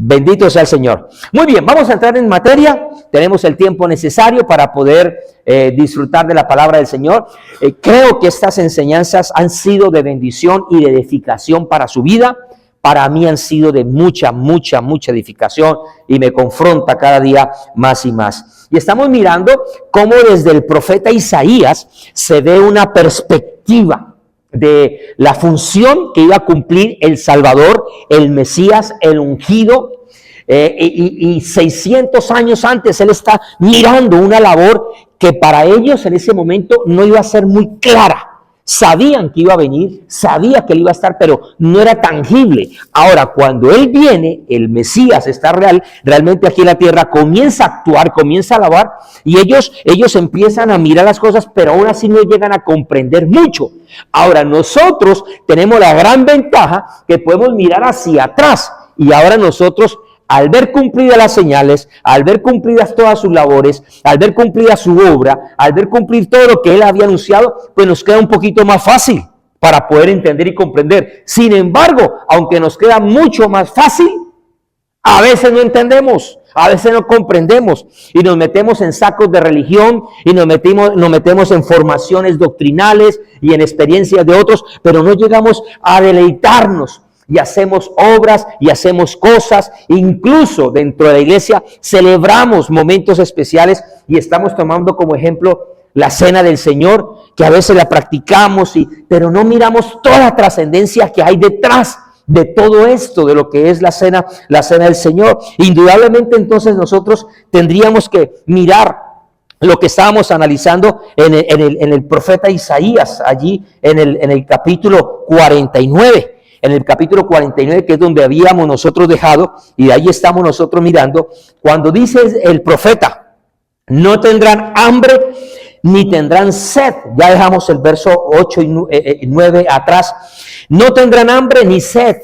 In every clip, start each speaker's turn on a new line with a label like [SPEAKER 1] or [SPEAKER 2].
[SPEAKER 1] Bendito sea el Señor. Muy bien, vamos a entrar en materia. Tenemos el tiempo necesario para poder disfrutar de la palabra del Señor. Creo que estas enseñanzas han sido de bendición y de edificación para su vida. Para mí han sido de mucha edificación y me confronta cada día más y más. Y estamos mirando cómo desde el profeta Isaías se ve una perspectiva de la función que iba a cumplir el Salvador, el Mesías, el ungido, y 600 años antes él está mirando una labor que para ellos en ese momento no iba a ser muy clara. Sabían que iba a venir, sabía que él iba a estar, pero no era tangible. Ahora, cuando él viene, el Mesías está realmente aquí en la tierra, comienza a actuar, comienza a alabar, y ellos empiezan a mirar las cosas, pero aún así no llegan a comprender mucho. Ahora, nosotros tenemos la gran ventaja que podemos mirar hacia atrás, y ahora nosotros, al ver cumplidas las señales, al ver cumplidas todas sus labores, al ver cumplida su obra, al ver cumplir todo lo que él había anunciado, pues nos queda un poquito más fácil para poder entender y comprender. Sin embargo, aunque nos queda mucho más fácil, a veces no entendemos, a veces no comprendemos y nos metemos en sacos de religión y nos metemos en formaciones doctrinales y en experiencias de otros, pero no llegamos a deleitarnos. Y hacemos obras y hacemos cosas, incluso dentro de la iglesia celebramos momentos especiales y estamos tomando como ejemplo la cena del Señor, que a veces la practicamos, pero no miramos toda la trascendencia que hay detrás de todo esto, de lo que es la cena del Señor. Indudablemente entonces nosotros tendríamos que mirar lo que estábamos analizando en el profeta Isaías, allí en el capítulo 49. En el capítulo 49, que es donde habíamos nosotros dejado, y de ahí estamos nosotros mirando, cuando dice el profeta, no tendrán hambre ni tendrán sed. Ya dejamos el verso 8 y 9 atrás. No tendrán hambre ni sed,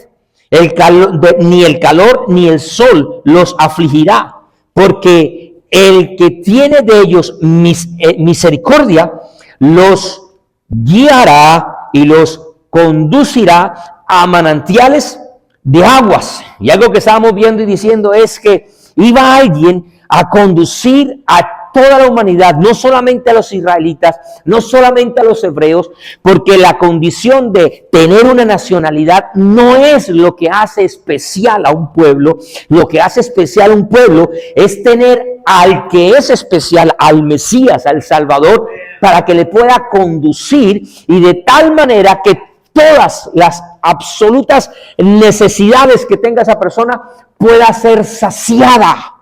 [SPEAKER 1] ni el calor ni el sol los afligirá, porque el que tiene de ellos misericordia los guiará y los conducirá a manantiales de aguas. Y algo que estábamos viendo y diciendo es que iba alguien a conducir a toda la humanidad, no solamente a los israelitas, no solamente a los hebreos, porque la condición de tener una nacionalidad no es lo que hace especial a un pueblo. Lo que hace especial a un pueblo es tener al que es especial, al Mesías, al Salvador, para que le pueda conducir y de tal manera que todas las absolutas necesidades que tenga esa persona pueda ser saciada.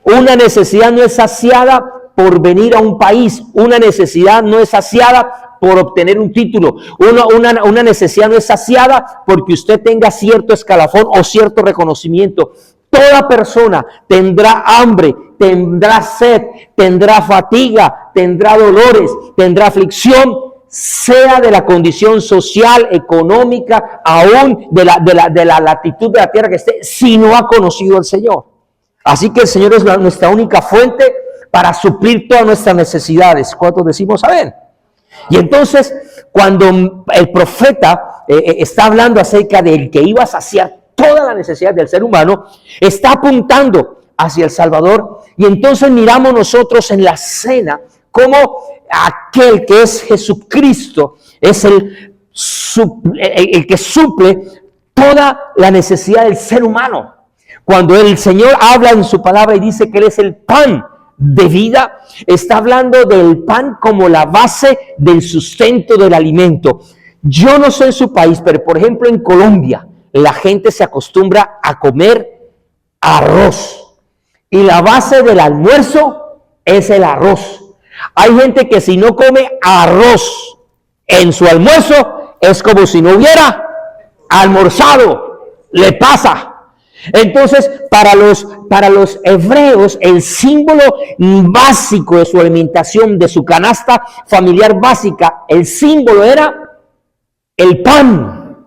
[SPEAKER 1] Una necesidad no es saciada por venir a un país, una necesidad no es saciada por obtener un título, una necesidad no es saciada porque usted tenga cierto escalafón o cierto reconocimiento. Toda persona tendrá hambre, tendrá sed, tendrá fatiga, tendrá dolores, tendrá aflicción, sea de la condición social, económica, aún de la latitud de la tierra que esté, si no ha conocido al Señor. Así que el Señor es nuestra única fuente para suplir todas nuestras necesidades. ¿Cuántos decimos amén? Y entonces, cuando el profeta está hablando acerca del que iba a saciar toda la necesidad del ser humano, está apuntando hacia el Salvador. Y entonces miramos nosotros en la cena cómo aquel que es Jesucristo es el que suple toda la necesidad del ser humano. Cuando el Señor habla en su palabra y dice que Él es el pan de vida, está hablando del pan como la base del sustento del alimento. Yo no sé en su país, pero por ejemplo en Colombia, la gente se acostumbra a comer arroz. Y la base del almuerzo es el arroz. Hay gente que si no come arroz en su almuerzo, es como si no hubiera almorzado. Le pasa. Entonces, para los hebreos, el símbolo básico de su alimentación, de su canasta familiar básica, el símbolo era el pan.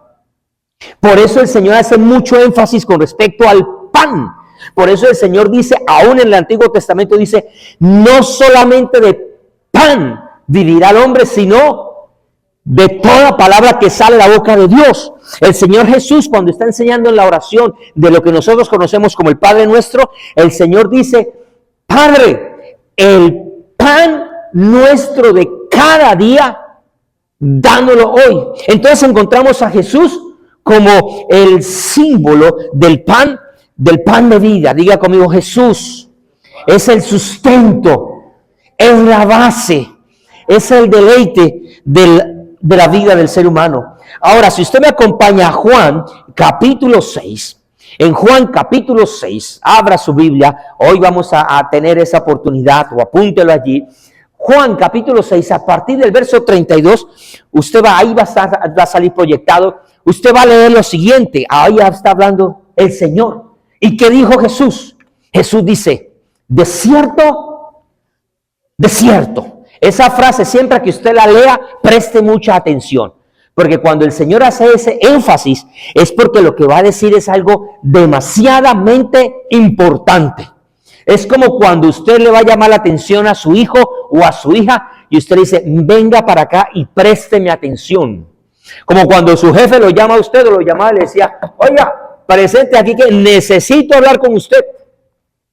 [SPEAKER 1] Por eso el Señor hace mucho énfasis con respecto al pan. Por eso el Señor dice, aún en el Antiguo Testamento dice, no solamente de pan vivirá el hombre, sino de toda palabra que sale de la boca de Dios. El Señor Jesús, cuando está enseñando en la oración de lo que nosotros conocemos como el Padre Nuestro, el Señor dice: Padre, el pan nuestro de cada día, dándolo hoy. Entonces encontramos a Jesús como el símbolo del pan de vida. Diga conmigo: Jesús es el sustento, es la base, es el deleite de la vida del ser humano. Ahora, si usted me acompaña a Juan capítulo 6, en Juan capítulo 6, abra su Biblia, hoy vamos a tener esa oportunidad, o apúntelo allí. Juan capítulo 6, a partir del verso 32, usted ahí va a salir proyectado, usted va a leer lo siguiente. Ahí está hablando el Señor. ¿Y qué dijo Jesús? Jesús dice: de cierto, de cierto. Esa frase, siempre que usted la lea, preste mucha atención, porque cuando el Señor hace ese énfasis, es porque lo que va a decir es algo demasiadamente importante. Es como cuando usted le va a llamar la atención a su hijo o a su hija y usted le dice: venga para acá y présteme atención. Como cuando su jefe lo llama a usted o lo llamaba y le decía: oiga, presente aquí que necesito hablar con usted.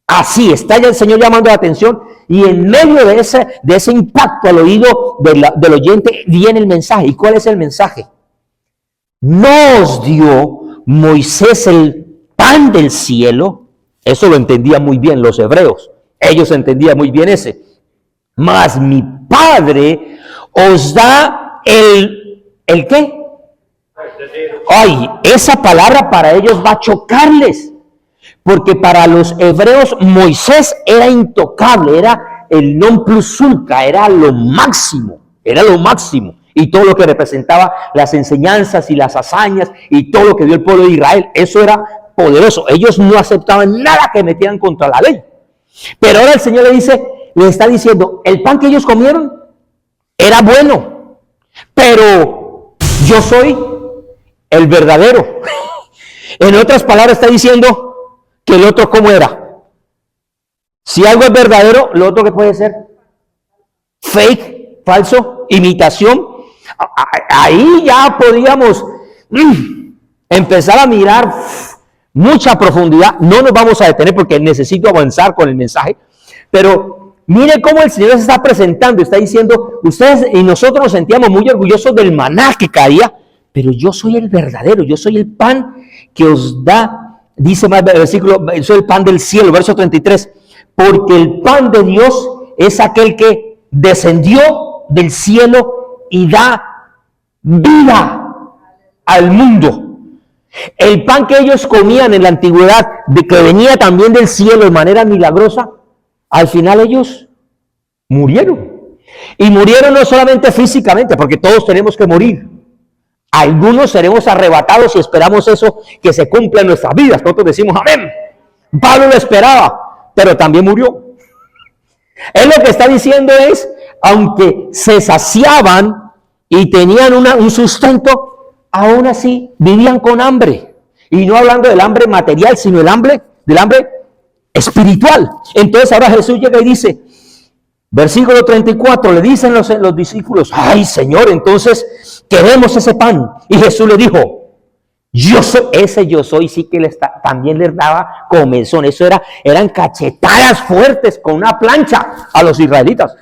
[SPEAKER 1] Así está ya el Señor llamando la atención, y en medio de ese impacto al oído del oyente viene el mensaje. ¿Y cuál es el mensaje? No os dio Moisés el pan del cielo. Eso lo entendían muy bien los hebreos. Ellos entendían muy bien ese. Mas mi Padre os da ¿el qué? Ay, esa palabra para ellos va a chocarles. Porque para los hebreos Moisés era intocable, era el non plus ultra, era lo máximo. Y todo lo que representaba las enseñanzas y las hazañas y todo lo que dio el pueblo de Israel, eso era poderoso. Ellos no aceptaban nada que metieran contra la ley. Pero ahora el Señor le está diciendo: el pan que ellos comieron era bueno, pero yo soy el verdadero. En otras palabras está diciendo que el otro, ¿cómo era? Si algo es verdadero, lo otro que puede ser fake, falso, imitación. Ahí ya podíamos empezar a mirar mucha profundidad. No nos vamos a detener porque necesito avanzar con el mensaje, pero mire cómo el Señor se está presentando. Está diciendo: ustedes y nosotros nos sentíamos muy orgullosos del maná que caía, pero yo soy el verdadero, yo soy el pan que os da. Dice más el versículo: soy el pan del cielo, verso 33, porque el pan de Dios es aquel que descendió del cielo y da vida al mundo. El pan que ellos comían en la antigüedad, de que venía también del cielo de manera milagrosa, al final ellos murieron. Y murieron no solamente físicamente, porque todos tenemos que morir. Algunos seremos arrebatados y esperamos eso que se cumpla en nuestras vidas. Nosotros decimos amén. Pablo lo esperaba, pero también murió. Él lo que está diciendo es: aunque se saciaban y tenían un sustento, aún así vivían con hambre. Y no hablando del hambre material, sino del hambre espiritual. Entonces ahora Jesús llega y dice, versículo 34, le dicen los discípulos: ay, Señor, entonces queremos ese pan. Y Jesús le dijo: yo soy, ese yo soy, sí que también les daba comezón. Eso eran cachetadas fuertes con una plancha a los israelitas.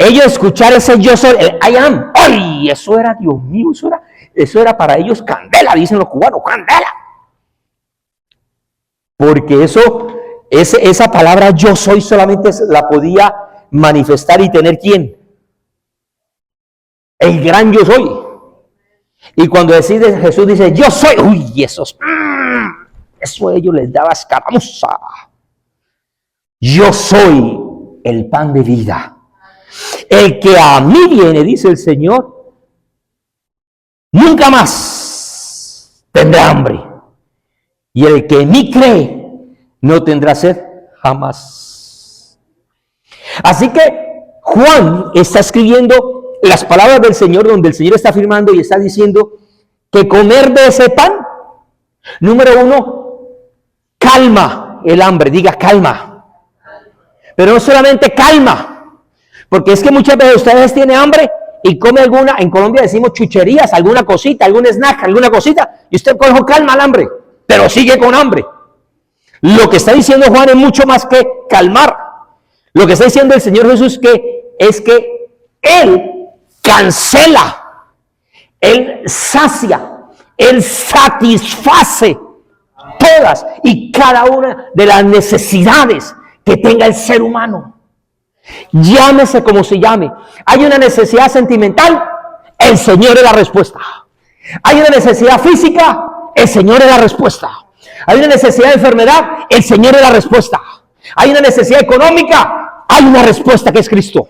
[SPEAKER 1] Ellos escuchar ese yo soy, el I am, ay, eso era, Dios mío, eso era para ellos candela, dicen los cubanos, candela. Porque esa palabra yo soy solamente la podía manifestar y tener ¿quién? El gran yo soy. Y cuando Jesús dice yo soy, uy, eso a ellos les daba escaramuza. Yo soy el pan de vida. El que a mí viene, dice el Señor, nunca más tendrá hambre. Y el que en mí cree no tendrá sed jamás. Así que Juan está escribiendo las palabras del Señor, donde el Señor está afirmando y está diciendo que comer de ese pan, número uno, calma el hambre. Diga calma. Pero no solamente calma, Porque es que muchas veces ustedes tienen hambre y come alguna, en Colombia decimos chucherías, alguna cosita, algún snack, alguna cosita, y usted coge calma el hambre, pero sigue con hambre. Lo que está diciendo Juan es mucho más que calmar. Lo que está diciendo el Señor Jesús es que Él cancela, Él sacia, Él satisface todas y cada una de las necesidades que tenga el ser humano. Llámese como se llame. Hay una necesidad sentimental, el Señor es la respuesta. Hay una necesidad física, el Señor es la respuesta. Hay una necesidad de enfermedad, el Señor es la respuesta. Hay una necesidad económica, hay una respuesta que es Cristo.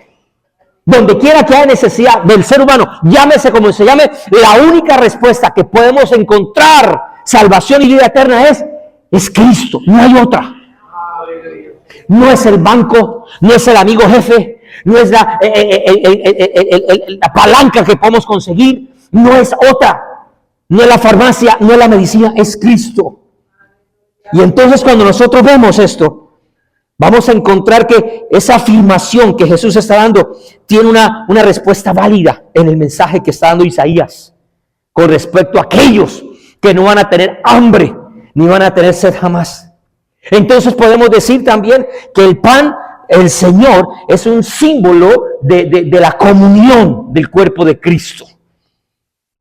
[SPEAKER 1] Donde quiera que haya necesidad del ser humano, llámese como se llame, la única respuesta que podemos encontrar, salvación y vida eterna, es Cristo, no hay otra. No es el banco, no es el amigo jefe, no es la palanca que podemos conseguir, no es otra, no es la farmacia, no es la medicina, es Cristo. Y entonces cuando nosotros vemos esto, vamos a encontrar que esa afirmación que Jesús está dando tiene una respuesta válida en el mensaje que está dando Isaías con respecto a aquellos que no van a tener hambre ni van a tener sed jamás. Entonces podemos decir también que el pan, el Señor, es un símbolo de la comunión del cuerpo de Cristo.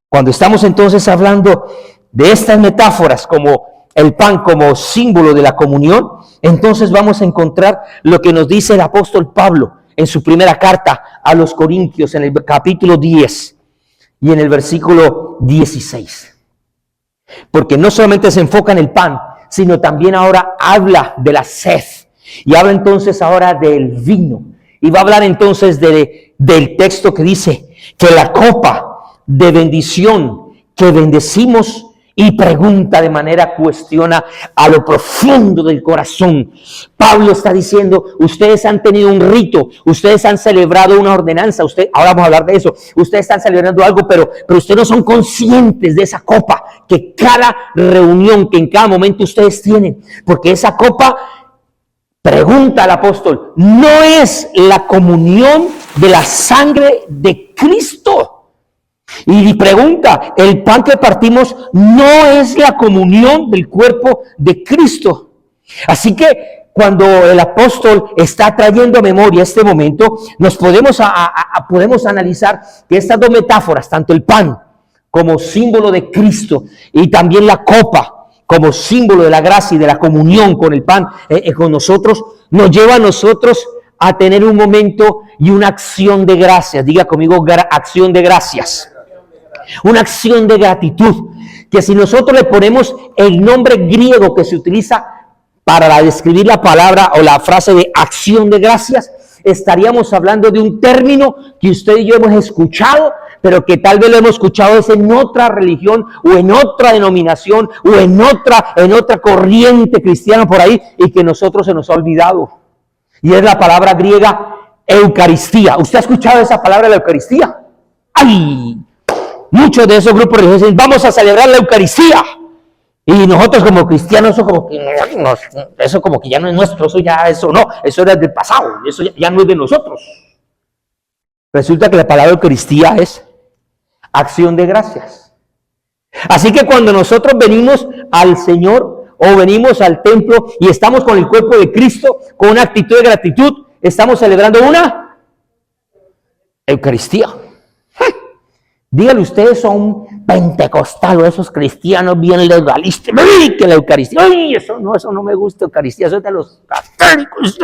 [SPEAKER 1] Cuando estamos entonces hablando de estas metáforas como el pan como símbolo de la comunión, entonces vamos a encontrar lo que nos dice el apóstol Pablo en su primera carta a los Corintios, en el capítulo 10 y en el versículo 16. Porque no solamente se enfoca en el pan, sino también ahora habla de la sed. Y habla entonces ahora del vino. Y va a hablar entonces del texto que dice que la copa de bendición que bendecimos, y pregunta de manera, cuestiona a lo profundo del corazón. Pablo está diciendo, ustedes han tenido un rito, ustedes han celebrado una ordenanza, ahora vamos a hablar de eso, ustedes están celebrando algo, pero ustedes no son conscientes de esa copa, que cada reunión, que en cada momento ustedes tienen, porque esa copa, pregunta al apóstol, no es la comunión de la sangre de Cristo. Y pregunta, el pan que partimos no es la comunión del cuerpo de Cristo. Así que cuando el apóstol está trayendo a memoria este momento, nos podemos analizar que estas dos metáforas, tanto el pan como símbolo de Cristo y también la copa como símbolo de la gracia y de la comunión con el pan con nosotros, nos lleva a nosotros a tener un momento y una acción de gracias. Diga conmigo, acción de gracias. Una acción de gratitud, que si nosotros le ponemos el nombre griego que se utiliza para describir la palabra o la frase de acción de gracias, estaríamos hablando de un término que usted y yo hemos escuchado, pero que tal vez lo hemos escuchado es en otra religión o en otra denominación o en otra corriente cristiana por ahí, y que nosotros se nos ha olvidado. Y es la palabra griega Eucaristía. ¿Usted ha escuchado esa palabra, la Eucaristía? ¡Ay! Muchos de esos grupos religiosos dicen, vamos a celebrar la Eucaristía. Y nosotros como cristianos, eso como que ya no es nuestro, eso era del pasado, eso ya no es de nosotros. Resulta que la palabra Eucaristía es acción de gracias. Así que cuando nosotros venimos al Señor o venimos al templo y estamos con el cuerpo de Cristo, con una actitud de gratitud, estamos celebrando una Eucaristía. Díganle ustedes a un pentecostal o esos cristianos bien legalistas, ¡ay, que la Eucaristía! ¡Ay, eso no me gusta, Eucaristía! Eso es de los católicos.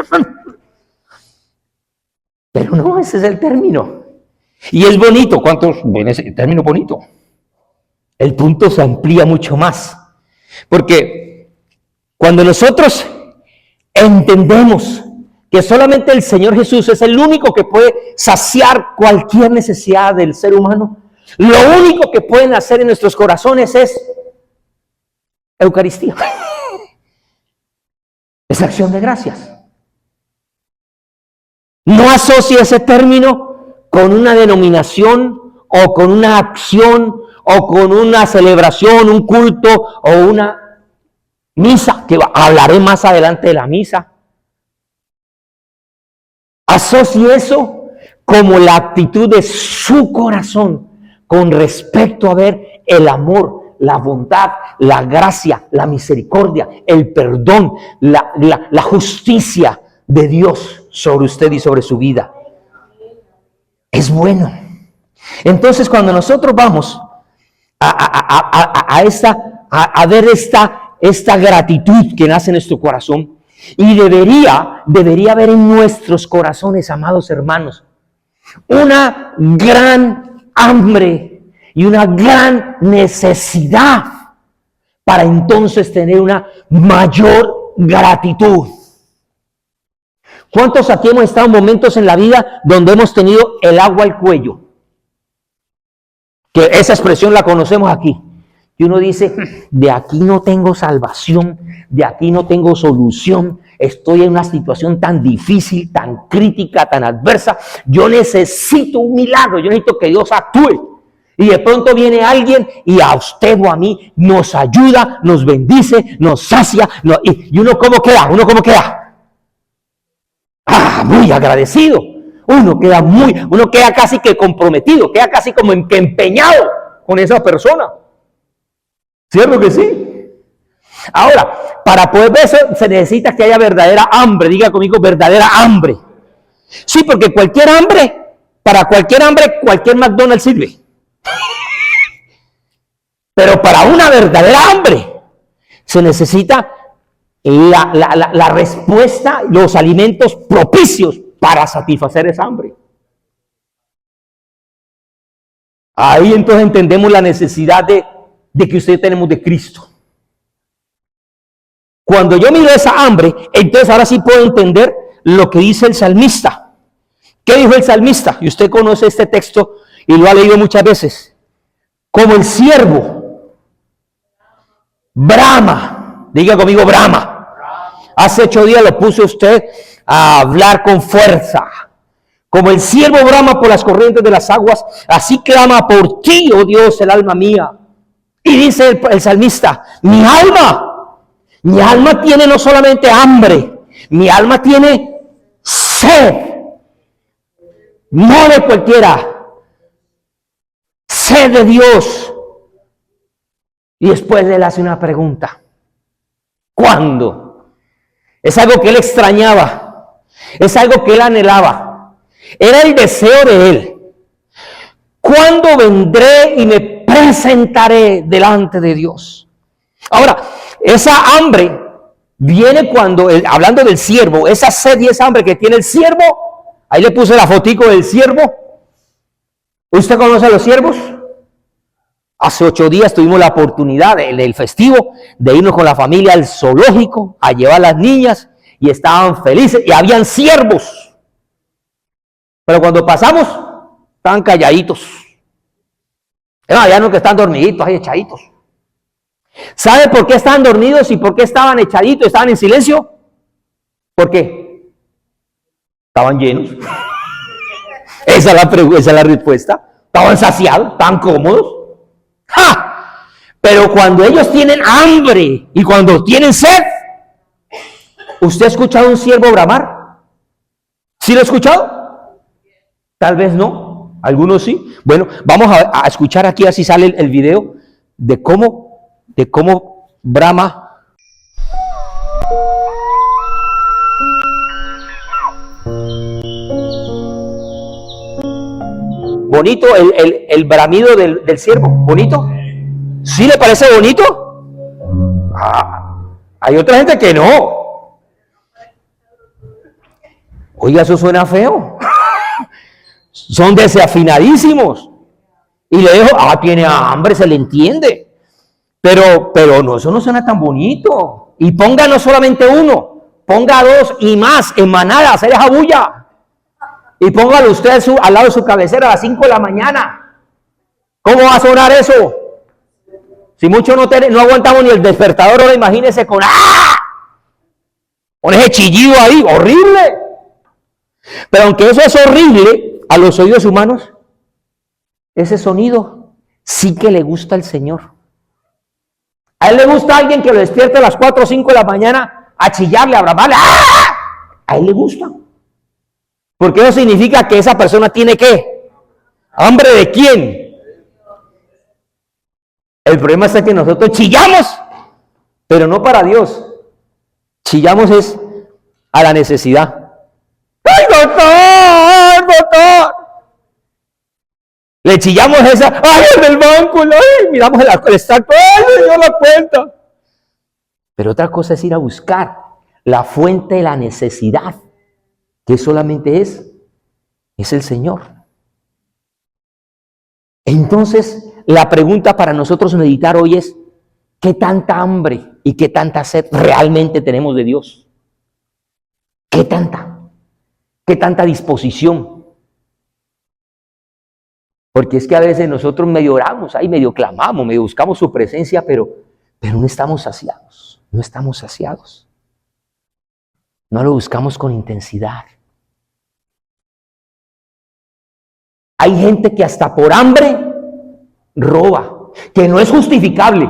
[SPEAKER 1] Pero no, ese es el término. Y es bonito. ¿Cuántos ven ese término bonito? El punto se amplía mucho más. Porque cuando nosotros entendemos que solamente el Señor Jesús es el único que puede saciar cualquier necesidad del ser humano, lo único que pueden hacer en nuestros corazones es Eucaristía. Es acción de gracias. No asocie ese término con una denominación o con una acción o con una celebración, un culto o una misa, que hablaré más adelante de la misa. Asocie eso como la actitud de su corazón con respecto a ver el amor, la bondad, la gracia, la misericordia, el perdón, la justicia de Dios sobre usted y sobre su vida. Es bueno. Entonces, cuando nosotros vamos a ver esta gratitud que nace en nuestro corazón, y debería haber en nuestros corazones, amados hermanos, una gran hambre y una gran necesidad para entonces tener una mayor gratitud. ¿Cuántos aquí hemos estado en momentos en la vida donde hemos tenido el agua al cuello? Que esa expresión la conocemos aquí. Y uno dice, de aquí no tengo salvación, de aquí no tengo solución, estoy en una situación tan difícil, tan crítica, tan adversa, yo necesito un milagro, yo necesito que Dios actúe. Y de pronto viene alguien y a usted o a mí nos ayuda, nos bendice, nos sacia, y uno ¿cómo queda? Muy agradecido. Uno queda casi que comprometido, queda casi como que empeñado con esa persona. ¿Cierto que sí? Ahora, para poder ver eso se necesita que haya verdadera hambre. Diga conmigo, verdadera hambre. Sí, porque para cualquier hambre, cualquier McDonald's sirve. Pero para una verdadera hambre se necesita la respuesta, los alimentos propicios para satisfacer esa hambre. Ahí entonces entendemos la necesidad de que usted tenemos de Cristo. Cuando yo miro esa hambre, entonces ahora sí puedo entender lo que dice el salmista. ¿Qué dijo el salmista? Y usted conoce este texto y lo ha leído muchas veces. Como el siervo brama, diga conmigo brama. Hace 8 días lo puso usted a hablar con fuerza. Como el siervo brama por las corrientes de las aguas, así clama por ti, oh Dios, el alma mía. Y dice el salmista, mi alma tiene no solamente hambre, mi alma tiene sed, no de cualquiera, sed de Dios. Y después él hace una pregunta, ¿cuándo? Es algo que él extrañaba, es algo que él anhelaba, era el deseo de él. ¿Cuándo vendré y me presentaré delante de Dios? Ahora, esa hambre viene cuando, hablando del siervo, esa sed y esa hambre que tiene el siervo, ahí le puse la fotico del siervo. ¿Usted conoce a los siervos? Hace 8 días tuvimos la oportunidad del festivo de irnos con la familia al zoológico a llevar a las niñas y estaban felices y habían siervos. Pero cuando pasamos, estaban calladitos. Había unos que están dormiditos, ahí echaditos. ¿Sabe por qué estaban dormidos y por qué estaban echaditos, estaban en silencio? ¿Por qué? Estaban llenos. Esa es la respuesta. Estaban saciados, estaban cómodos. ¡Ja! Pero cuando ellos tienen hambre y cuando tienen sed, ¿usted ha escuchado a un siervo bramar? ¿Sí lo ha escuchado? Tal vez no, algunos sí. Bueno, vamos a escuchar aquí, así sale el video de cómo brama. Bonito el bramido del ciervo, bonito. ¿Sí le parece bonito? Hay otra gente que no. Oiga, eso suena feo. Son desafinadísimos. Y le dijo, tiene hambre, se le entiende. Pero no, eso no suena tan bonito. Y ponga no solamente uno, ponga 2 y más en manada, hacer esa bulla. Y póngalo usted al lado de su cabecera a las 5 de la mañana. ¿Cómo va a sonar eso? Si mucho no aguantamos ni el despertador, ahora imagínese con ese chillido ahí, horrible. Pero aunque eso es horrible a los oídos humanos, ese sonido sí que le gusta al Señor. A él le gusta a alguien que lo despierte a las 4 o 5 de la mañana a chillarle, a bramarle. A él le gusta. Porque eso significa que esa persona tiene ¿qué? ¿Hambre de quién? El problema es que nosotros chillamos, pero no para Dios. Chillamos es a la necesidad. ¡Ay, doctor! Le chillamos esa, ¡ay, en el banco! ¡Ay, miramos el extracto! ¡Ay, me dio la cuenta! Pero otra cosa es ir a buscar la fuente de la necesidad, que solamente es el Señor. Entonces, la pregunta para nosotros meditar hoy es, ¿qué tanta hambre y qué tanta sed realmente tenemos de Dios? ¿Qué tanta? ¿Qué tanta disposición? Porque es que a veces nosotros medio oramos, ahí medio clamamos, medio buscamos su presencia, pero no estamos saciados, no estamos saciados. No lo buscamos con intensidad. Hay gente que hasta por hambre roba, que no es justificable,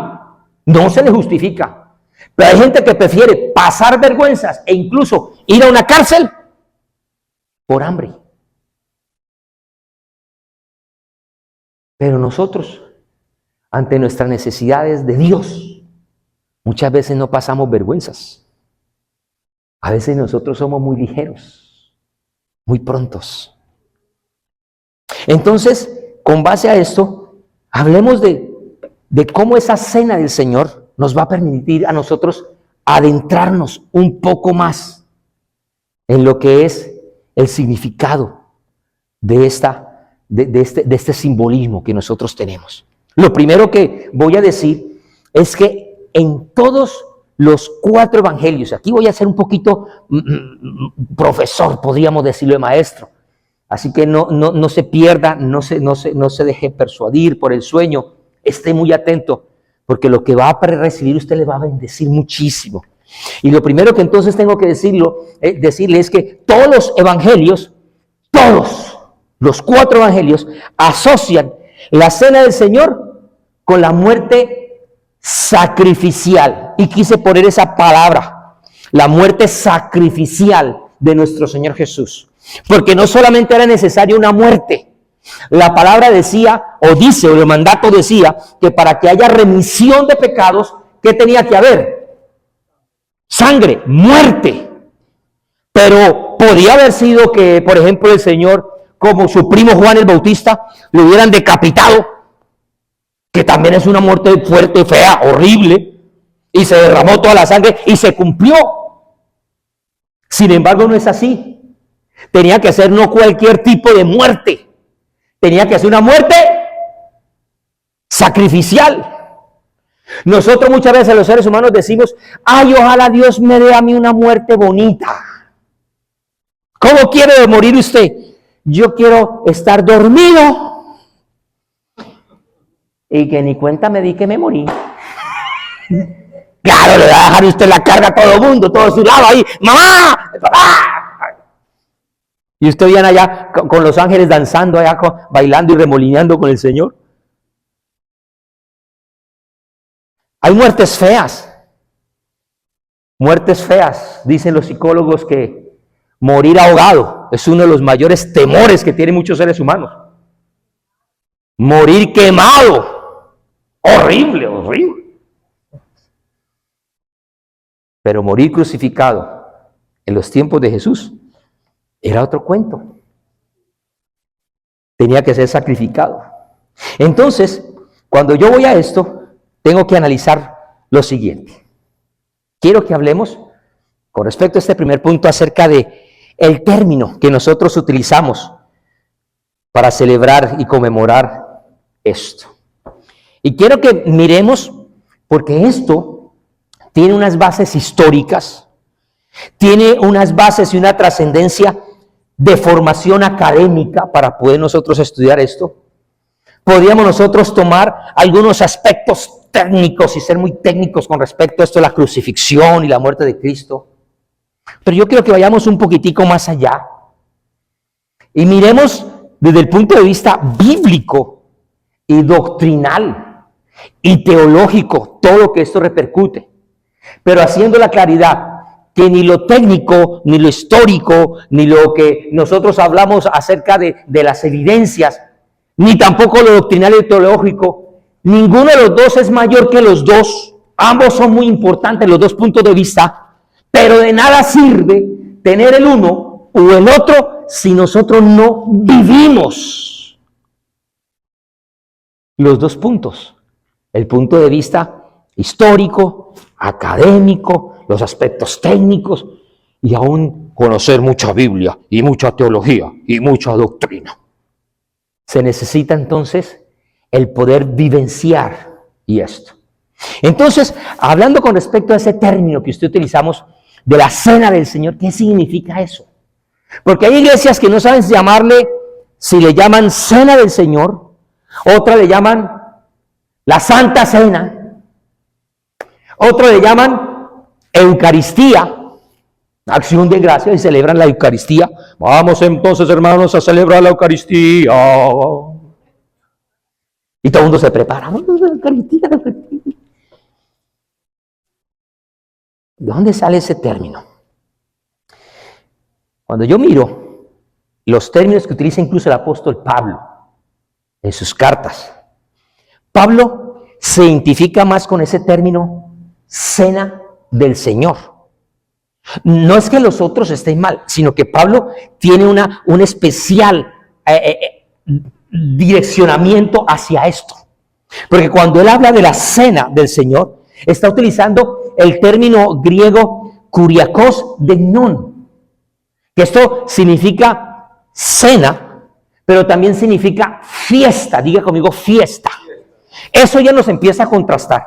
[SPEAKER 1] no se le justifica. Pero hay gente que prefiere pasar vergüenzas e incluso ir a una cárcel por hambre. Pero nosotros, ante nuestras necesidades de Dios, muchas veces no pasamos vergüenzas. A veces nosotros somos muy ligeros, muy prontos. Entonces, con base a esto, hablemos de cómo esa cena del Señor nos va a permitir a nosotros adentrarnos un poco más en lo que es el significado de este simbolismo que nosotros tenemos. Lo primero que voy a decir es que en todos los 4 evangelios, aquí voy a ser un poquito profesor, podríamos decirlo, de maestro, así que no se pierda, no se deje persuadir por el sueño, esté muy atento, porque lo que va a recibir usted le va a bendecir muchísimo. Y lo primero que entonces tengo que decirle es que todos los evangelios, todos los 4 evangelios asocian la cena del Señor con la muerte sacrificial. Y quise poner esa palabra, la muerte sacrificial de nuestro Señor Jesús. Porque no solamente era necesaria una muerte. La palabra decía, o el mandato decía, que para que haya remisión de pecados, ¿qué tenía que haber? Sangre, muerte. Pero podía haber sido que, por ejemplo, el Señor, como su primo Juan el Bautista, lo hubieran decapitado, que también es una muerte fuerte, fea, horrible, y se derramó toda la sangre y se cumplió. Sin embargo, no es así. Tenía que ser no cualquier tipo de muerte, tenía que ser una muerte sacrificial. Nosotros muchas veces los seres humanos decimos, ay, ojalá Dios me dé a mí una muerte bonita. ¿Cómo quiere morir usted? Yo quiero estar dormido y que ni cuenta me di que me morí. Claro, le va a dejar usted la carga a todo el mundo, todo a su lado ahí, ¡mamá! ¡Papá! Y usted viene allá con los ángeles danzando, allá bailando y remolineando con el Señor. Hay muertes feas. Muertes feas. Dicen los psicólogos que morir ahogado es uno de los mayores temores que tienen muchos seres humanos. Morir quemado. Horrible, horrible. Pero morir crucificado en los tiempos de Jesús era otro cuento. Tenía que ser sacrificado. Entonces, cuando yo voy a esto, tengo que analizar lo siguiente. Quiero que hablemos con respecto a este primer punto acerca de el término que nosotros utilizamos para celebrar y conmemorar esto. Y quiero que miremos, porque esto tiene unas bases históricas, tiene unas bases y una trascendencia de formación académica para poder nosotros estudiar esto. Podríamos nosotros tomar algunos aspectos técnicos y ser muy técnicos con respecto a esto de la crucifixión y la muerte de Cristo. Pero yo quiero que vayamos un poquitico más allá y miremos desde el punto de vista bíblico y doctrinal y teológico todo lo que esto repercute, pero haciendo la claridad que ni lo técnico, ni lo histórico, ni lo que nosotros hablamos acerca de las evidencias, ni tampoco lo doctrinal y teológico, ninguno de los dos es mayor que los dos. Ambos son muy importantes, los dos puntos de vista, pero de nada sirve tener el uno o el otro si nosotros no vivimos los dos puntos. El punto de vista histórico, académico, los aspectos técnicos y aún conocer mucha Biblia y mucha teología y mucha doctrina. Se necesita entonces el poder vivenciar y esto. Entonces, hablando con respecto a ese término que usted utilizamos de la cena del Señor, ¿qué significa eso? Porque hay iglesias que no saben llamarle, si le llaman cena del Señor, otras le llaman la Santa Cena, otros le llaman Eucaristía, acción de gracia, y celebran la Eucaristía. Vamos entonces, hermanos, a celebrar la Eucaristía. Y todo el mundo se prepara. La Eucaristía, la Eucaristía. ¿De dónde sale ese término? Cuando yo miro los términos que utiliza incluso el apóstol Pablo en sus cartas, Pablo se identifica más con ese término cena del Señor. No es que los otros estén mal, sino que Pablo tiene un especial direccionamiento hacia esto. Porque cuando él habla de la cena del Señor, está utilizando el término griego kuriakos denon, que esto significa cena, pero también significa fiesta. Diga conmigo, fiesta. Eso ya nos empieza a contrastar.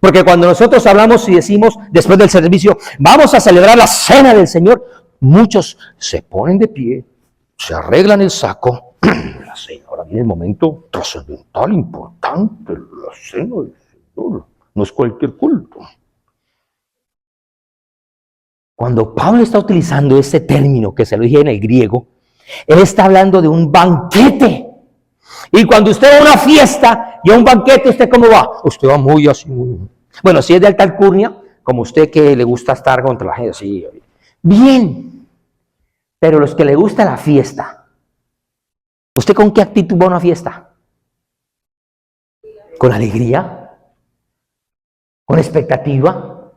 [SPEAKER 1] Porque cuando nosotros hablamos y decimos después del servicio, vamos a celebrar la cena del Señor, muchos se ponen de pie, se arreglan el saco. La cena, ahora viene el momento trascendental, importante, la cena del Señor. No es cualquier culto. Cuando Pablo está utilizando ese término que se lo dije en el griego, él está hablando de un banquete. Y cuando usted va a una fiesta y a un banquete, ¿usted cómo va? Usted va muy así, muy... Bueno, si es de alta alcurnia, como usted que le gusta estar contra la gente, así, bien. Pero los que le gusta la fiesta, ¿usted con qué actitud va a una fiesta? ¿Con alegría? ¿Con expectativa?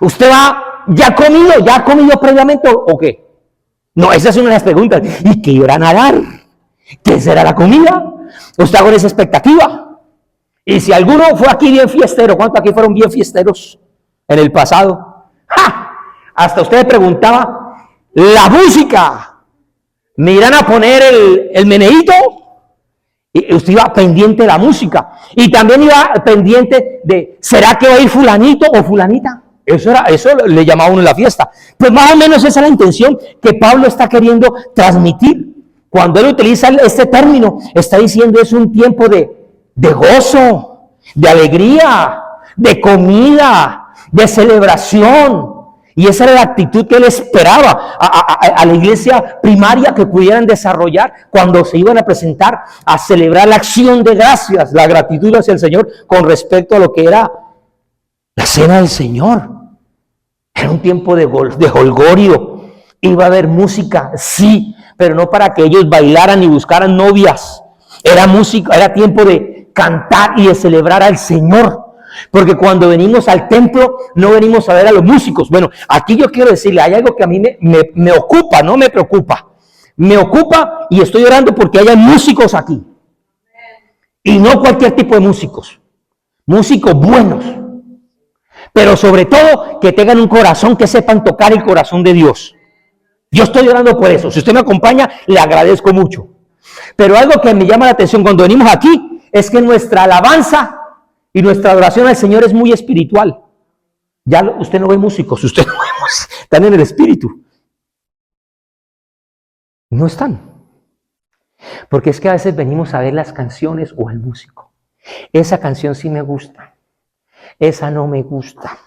[SPEAKER 1] ¿Usted va ya ha comido previamente o qué? No, esa es una de las preguntas. ¿Y qué irán a dar? ¿Qué será la comida? ¿Usted con esa expectativa? Y si alguno fue aquí bien fiestero, ¿cuántos aquí fueron bien fiesteros en el pasado? ¡Ja! Hasta usted preguntaba, la música, ¿me irán a poner el meneíto? Y usted iba pendiente de la música. Y también iba pendiente de, ¿será que va a ir fulanito o fulanita? Eso le llamaba uno en la fiesta. Pues más o menos esa es la intención que Pablo está queriendo transmitir. Cuando él utiliza este término, está diciendo es un tiempo de gozo, de alegría, de comida, de celebración. Y esa era la actitud que él esperaba a la iglesia primaria que pudieran desarrollar cuando se iban a presentar a celebrar la acción de gracias, la gratitud hacia el Señor con respecto a lo que era la cena del Señor. Era un tiempo de jolgorio. Iba a haber música, sí, pero no para que ellos bailaran y buscaran novias. Era música, era tiempo de cantar y de celebrar al Señor. Porque cuando venimos al templo, no venimos a ver a los músicos. Bueno, aquí yo quiero decirle, hay algo que a mí me ocupa, no me preocupa. Me ocupa y estoy orando porque haya músicos aquí. Y no cualquier tipo de músicos. Músicos buenos. Pero sobre todo, que tengan un corazón, que sepan tocar el corazón de Dios. Yo estoy orando por eso. Si usted me acompaña, le agradezco mucho. Pero algo que me llama la atención cuando venimos aquí, es que nuestra alabanza y nuestra adoración al Señor es muy espiritual. Ya usted no ve músicos, usted no ve músicos, están en el espíritu. No están. Porque es que a veces venimos a ver las canciones o al músico. Esa canción sí me gusta, esa no me gusta.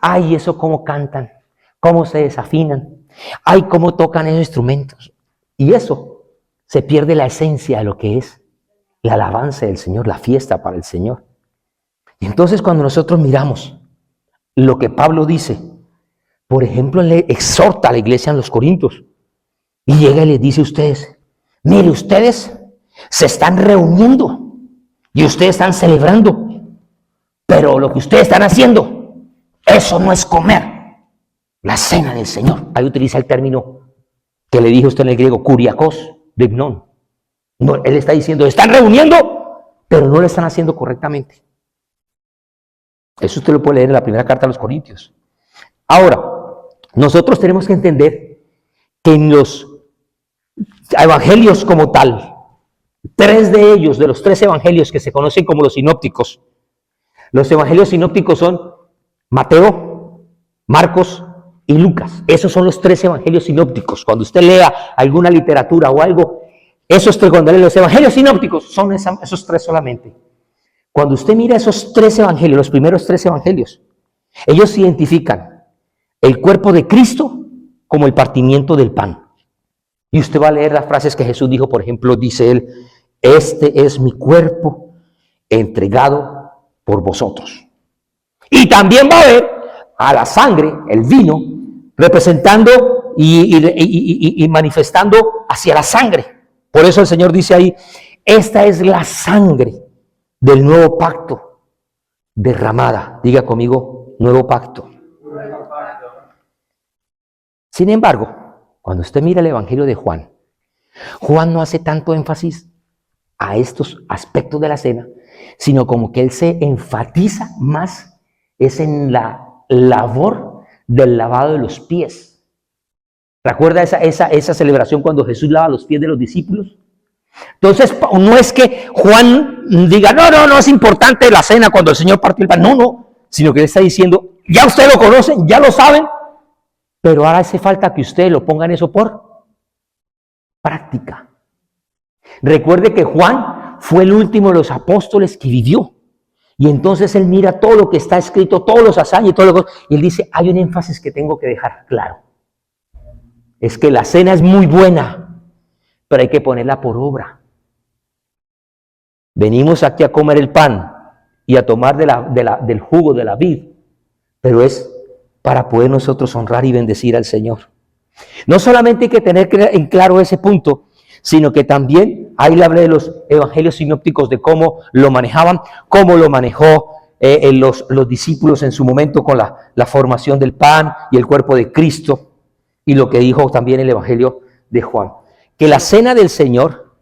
[SPEAKER 1] Ay, eso cómo cantan, cómo se desafinan, ay, cómo tocan esos instrumentos. Y eso se pierde la esencia de lo que es la alabanza del Señor, la fiesta para el Señor. Y entonces cuando nosotros miramos lo que Pablo dice, por ejemplo, le exhorta a la iglesia en los Corintios y llega y les dice a ustedes, mire, ustedes se están reuniendo y ustedes están celebrando, pero lo que ustedes están haciendo, eso no es comer la cena del Señor. Ahí utiliza el término que le dije a usted en el griego, kuriakos, dignon. No, él está diciendo, están reuniendo, pero no lo están haciendo correctamente. Eso usted lo puede leer en la primera carta a los Corintios. Ahora, nosotros tenemos que entender que en los evangelios como tal, 3 de ellos, de los 3 evangelios que se conocen como los sinópticos, los evangelios sinópticos son Mateo, Marcos y Lucas. Esos son los 3 evangelios sinópticos. Cuando usted lea alguna literatura o algo, esos 3, cuando lee los evangelios sinópticos, son esos 3 solamente. Cuando usted mira esos 3 evangelios, los primeros 3 evangelios, ellos identifican el cuerpo de Cristo como el partimiento del pan. Y usted va a leer las frases que Jesús dijo, por ejemplo, dice él, este es mi cuerpo entregado por vosotros. Y también va a ver a la sangre, el vino, representando y manifestando hacia la sangre. Por eso el Señor dice ahí, esta es la sangre del nuevo pacto derramada. Diga conmigo, nuevo pacto. Sin embargo, cuando usted mira el Evangelio de Juan, Juan no hace tanto énfasis a estos aspectos de la cena, sino como que él se enfatiza más es en la labor del lavado de los pies. ¿Recuerda esa celebración cuando Jesús lava los pies de los discípulos? Entonces, no es que Juan diga, no es importante la cena cuando el Señor partió el pan. No, sino que él está diciendo, ya ustedes lo conocen, ya lo saben, pero ahora hace falta que ustedes lo pongan eso por práctica. Recuerde que Juan fue el último de los apóstoles que vivió. Y entonces él mira todo lo que está escrito, todos los hazañas y todo lo que... Y él dice, hay un énfasis que tengo que dejar claro. Es que la cena es muy buena, pero hay que ponerla por obra. Venimos aquí a comer el pan y a tomar del jugo de la vid, pero es para poder nosotros honrar y bendecir al Señor. No solamente hay que tener en claro ese punto, sino que también, ahí le hablé de los evangelios sinópticos, de cómo lo manejaban, cómo lo manejó los discípulos en su momento con la formación del pan y el cuerpo de Cristo, y lo que dijo también el evangelio de Juan, que la cena del Señor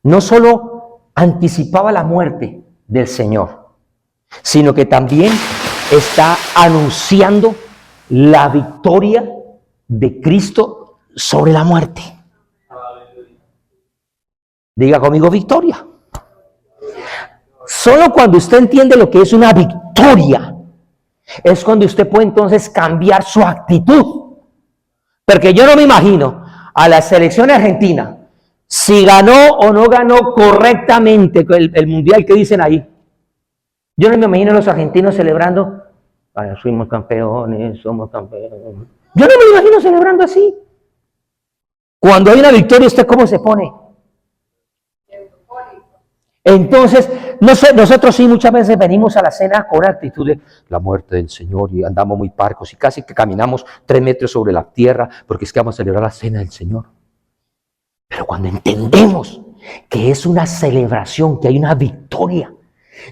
[SPEAKER 1] no solo anticipaba la muerte del Señor, sino que también está anunciando la victoria de Cristo sobre la muerte. Diga conmigo, victoria. Solo cuando usted entiende lo que es una victoria, es cuando usted puede entonces cambiar su actitud. Porque yo no me imagino a la selección argentina, si ganó o no ganó correctamente el mundial que dicen ahí. Yo no me imagino a los argentinos celebrando, fuimos campeones, somos campeones. Yo no me imagino celebrando así. Cuando hay una victoria, ¿usted cómo se pone? Entonces, no sé, nosotros sí muchas veces venimos a la cena con actitud de la muerte del Señor y andamos muy parcos y casi que caminamos 3 metros sobre la tierra porque es que vamos a celebrar la cena del Señor. Pero cuando entendemos que es una celebración, que hay una victoria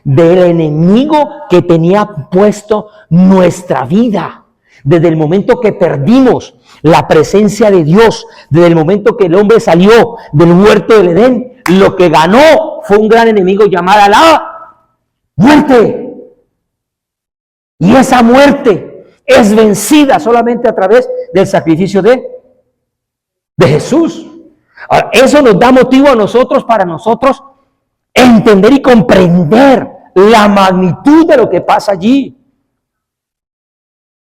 [SPEAKER 1] del enemigo que tenía puesto nuestra vida, desde el momento que perdimos la presencia de Dios, desde el momento que el hombre salió del huerto del Edén, lo que ganó fue un gran enemigo llamado la muerte. Y esa muerte es vencida solamente a través del sacrificio de Jesús. Ahora, eso nos da motivo a nosotros, para nosotros entender y comprender la magnitud de lo que pasa allí.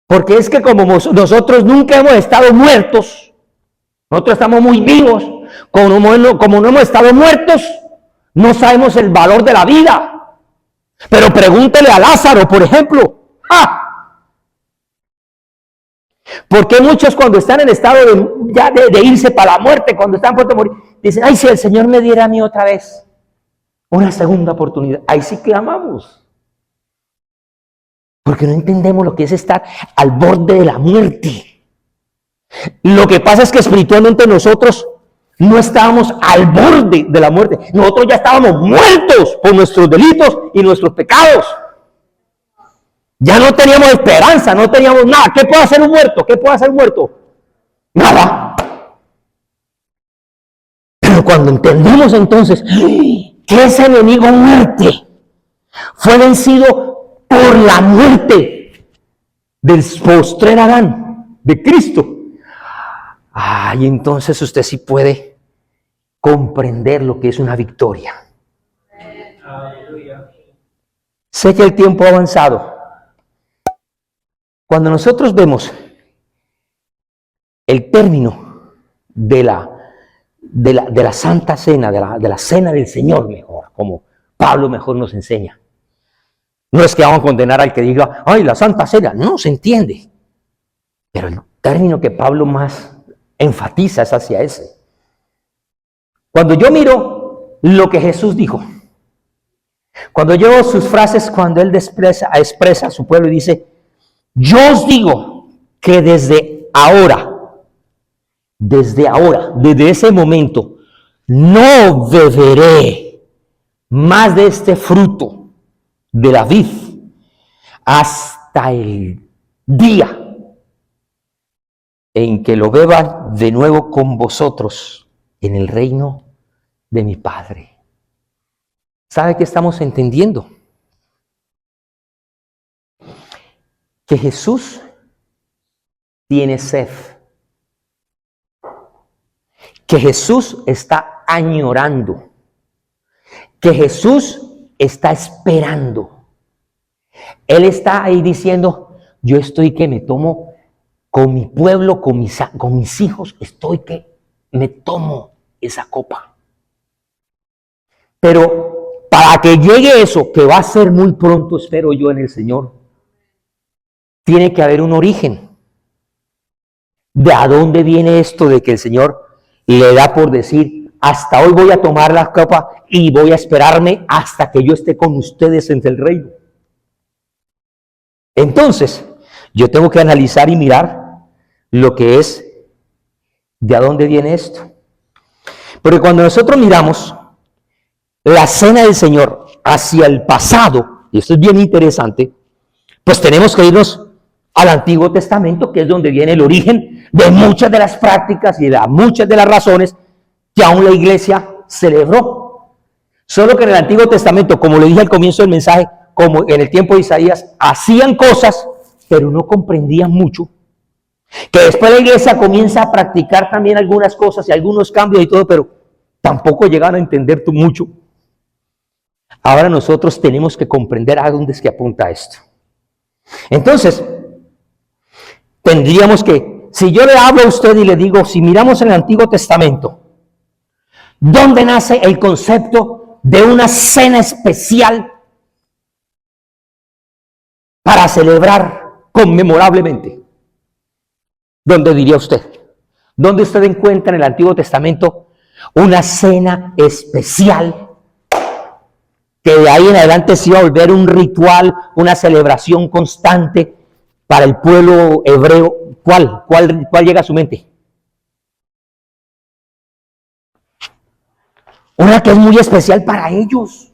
[SPEAKER 1] Porque es que como nosotros nunca hemos estado muertos, nosotros estamos muy vivos, como no hemos estado muertos, no sabemos el valor de la vida. Pero pregúntele a Lázaro, por ejemplo. ¿Por qué muchos cuando están en estado de irse para la muerte, cuando están a punto de morir, dicen, ay, si el Señor me diera a mí otra vez una segunda oportunidad? Ahí sí clamamos. Porque no entendemos lo que es estar al borde de la muerte. Lo que pasa es que espiritualmente nosotros no estábamos al borde de la muerte. Nosotros ya estábamos muertos por nuestros delitos y nuestros pecados. Ya no teníamos esperanza, no teníamos nada. ¿Qué puede hacer un muerto? ¿Qué puede hacer un muerto? Nada. Pero cuando entendemos entonces que ese enemigo muerte fue vencido por la muerte del postrer Adán, de Cristo. Y entonces usted sí puede comprender lo que es una victoria. Sé que el tiempo ha avanzado. Cuando nosotros vemos el término de la Santa Cena, de la Cena del Señor, mejor, como Pablo mejor nos enseña. No es que vamos a condenar al que diga, ¡ay, la Santa Cena! No, se entiende. Pero el término que Pablo más enfatiza es hacia ese. Cuando yo miro lo que Jesús dijo, cuando yo veo sus frases, cuando Él expresa a su pueblo y dice, yo os digo que desde ese momento, no beberé más de este fruto de la vid hasta el día en que lo beba de nuevo con vosotros en el reino de mi Padre. ¿Sabe qué estamos entendiendo? Que Jesús tiene sed. Que Jesús está añorando. Que Jesús está esperando. Él está ahí diciendo, yo estoy que me tomo con mi pueblo, con mis hijos, estoy que me tomo esa copa. Pero para que llegue eso, que va a ser muy pronto, espero yo en el Señor, tiene que haber un origen. ¿De a dónde viene esto de que el Señor le da por decir, hasta hoy voy a tomar la copa y voy a esperarme hasta que yo esté con ustedes en el reino? Entonces, yo tengo que analizar y mirar lo que es, ¿de a dónde viene esto? Porque cuando nosotros miramos la cena del Señor hacia el pasado, y esto es bien interesante, pues tenemos que irnos al Antiguo Testamento, que es donde viene el origen de muchas de las prácticas y de muchas de las razones que aún la iglesia celebró. Solo que en el Antiguo Testamento, como le dije al comienzo del mensaje, como en el tiempo de Isaías, hacían cosas, pero no comprendían mucho. Que después la iglesia comienza a practicar también algunas cosas y algunos cambios y todo, pero tampoco llegaron a entender mucho. Ahora nosotros tenemos que comprender a dónde es que apunta esto. Entonces, tendríamos que, si yo le hablo a usted y le digo, si miramos en el Antiguo Testamento, ¿dónde nace el concepto de una cena especial para celebrar conmemorablemente? ¿Dónde diría usted? ¿Dónde usted encuentra en el Antiguo Testamento una cena especial que de ahí en adelante se iba a volver un ritual, una celebración constante para el pueblo hebreo? ¿Cuál llega a su mente? Una que es muy especial para ellos.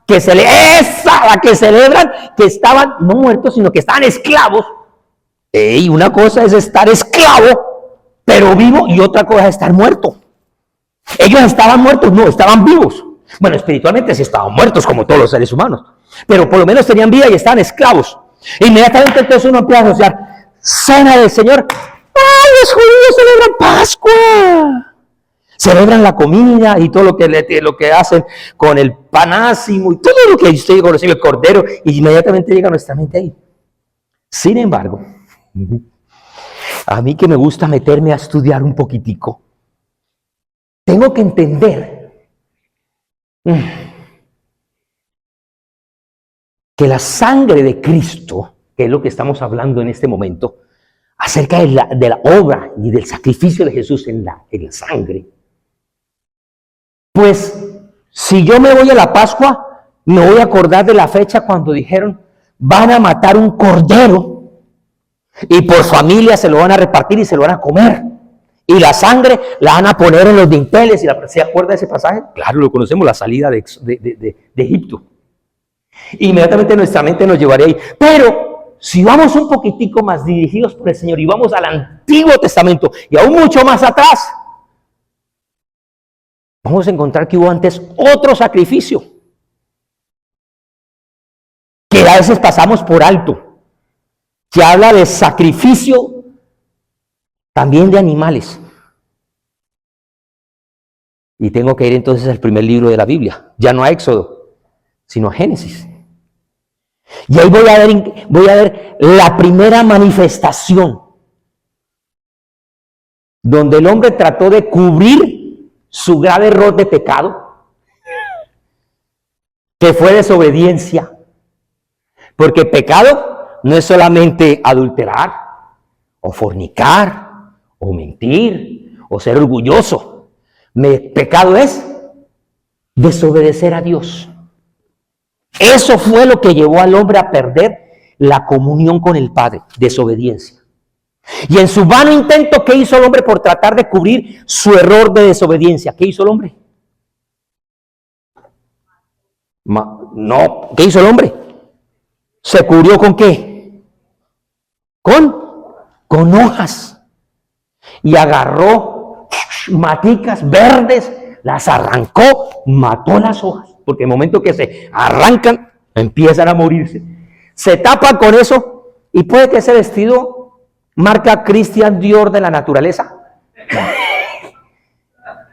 [SPEAKER 1] La que celebran que estaban no muertos, sino que estaban esclavos. Y una cosa es estar esclavo, pero vivo, y otra cosa es estar muerto. Ellos estaban muertos, no, estaban vivos. Bueno, espiritualmente sí estaban muertos como todos los seres humanos, pero por lo menos tenían vida y estaban esclavos. Inmediatamente entonces uno empieza a asociar cena del Señor. ¡Ay, los judíos celebran Pascua! Celebran la comida y todo lo que hacen con el panásimo y todo lo que usted conoce, el cordero, y inmediatamente llega a nuestra mente ahí. Sin embargo, a mí que me gusta meterme a estudiar un poquitico, tengo que entender que la sangre de Cristo, que es lo que estamos hablando en este momento, acerca de la obra y del sacrificio de Jesús en la sangre, pues si yo me voy a la Pascua, Me voy a acordar de la fecha cuando dijeron, van a matar un cordero y por familia se lo van a repartir y se lo van a comer. Y la sangre la van a poner en los dinteles. ¿Se acuerda de ese pasaje? Claro, lo conocemos, la salida de Egipto. Inmediatamente nuestra mente nos llevaría ahí. Pero si vamos un poquitico más dirigidos por el Señor y vamos al Antiguo Testamento y aún mucho más atrás, vamos a encontrar que hubo antes otro sacrificio que a veces pasamos por alto, que habla de sacrificio también de animales. Y tengo que ir entonces al primer libro de la Biblia, ya no a Éxodo, sino a Génesis. Y ahí voy a ver la primera manifestación donde el hombre trató de cubrir su grave error de pecado, que fue desobediencia. Porque pecado no es solamente adulterar, o fornicar, o mentir, o ser orgulloso. Pecado es desobedecer a Dios. Eso fue lo que llevó al hombre a perder la comunión con el Padre, desobediencia. Y en su vano intento, ¿qué hizo el hombre por tratar de cubrir su error de desobediencia? ¿Qué hizo el hombre? ¿Qué hizo el hombre? ¿Se cubrió con qué? Con hojas. Y agarró maticas verdes, las arrancó, mató las hojas. Porque el momento que se arrancan, empiezan a morirse. Se tapan con eso y puede que ese vestido marca Christian Dior de la naturaleza.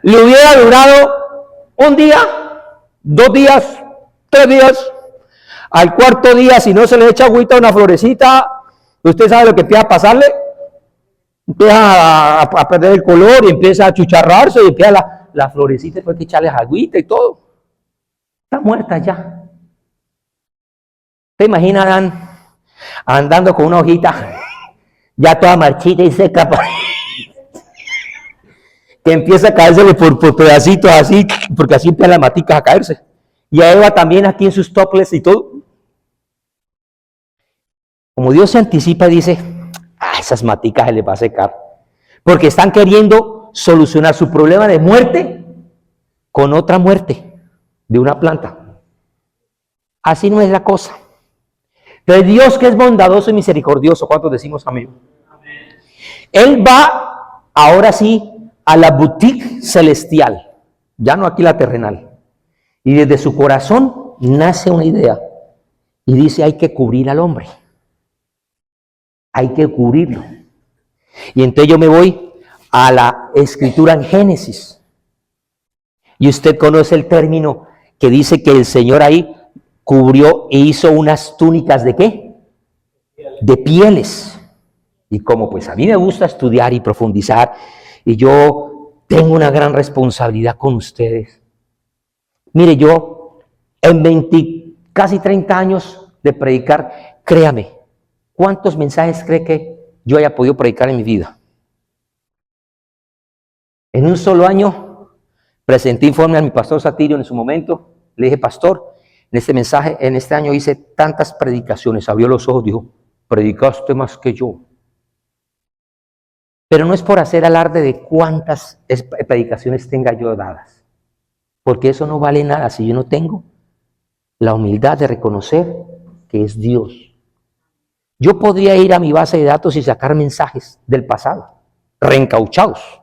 [SPEAKER 1] Le hubiera durado un día, 2 días, 3 días. Al cuarto día, si no se le echa agüita a una florecita, usted sabe lo que empieza a pasarle. Empieza a perder el color y empieza a chucharrarse y empieza la florecita, después hay que echarle agüita y todo. Está muerta ya. ¿Te imaginas andando con una hojita ya toda marchita y seca? Que empieza a caérsele por pedacitos así, porque así empiezan las maticas a caerse. Y a Eva también aquí en sus topless y todo. Como Dios se anticipa, dice, esas maticas se les va a secar. Porque están queriendo solucionar su problema de muerte con otra muerte de una planta. Así no es la cosa. Entonces Dios, que es bondadoso y misericordioso, ¿cuántos decimos amén? Él va, ahora sí, a la boutique celestial, ya no aquí la terrenal. Y desde su corazón nace una idea. Y dice, hay que cubrir al hombre. Hay que cubrirlo. Y entonces yo me voy a la escritura en Génesis. Y usted conoce el término que dice que el Señor ahí cubrió e hizo unas túnicas ¿de qué? De pieles. Y como pues a mí me gusta estudiar y profundizar, y yo tengo una gran responsabilidad con ustedes. Mire, yo en casi 30 años de predicar, créame, ¿cuántos mensajes cree que yo haya podido predicar en mi vida? En un solo año presenté informe a mi pastor Satirio en su momento. Le dije, pastor, en este año hice tantas predicaciones. Abrió los ojos, dijo, predicaste más que yo. Pero no es por hacer alarde de cuántas predicaciones tenga yo dadas, porque eso no vale nada si yo no tengo la humildad de reconocer que es Dios. Yo podría ir a mi base de datos y sacar mensajes del pasado, reencauchados.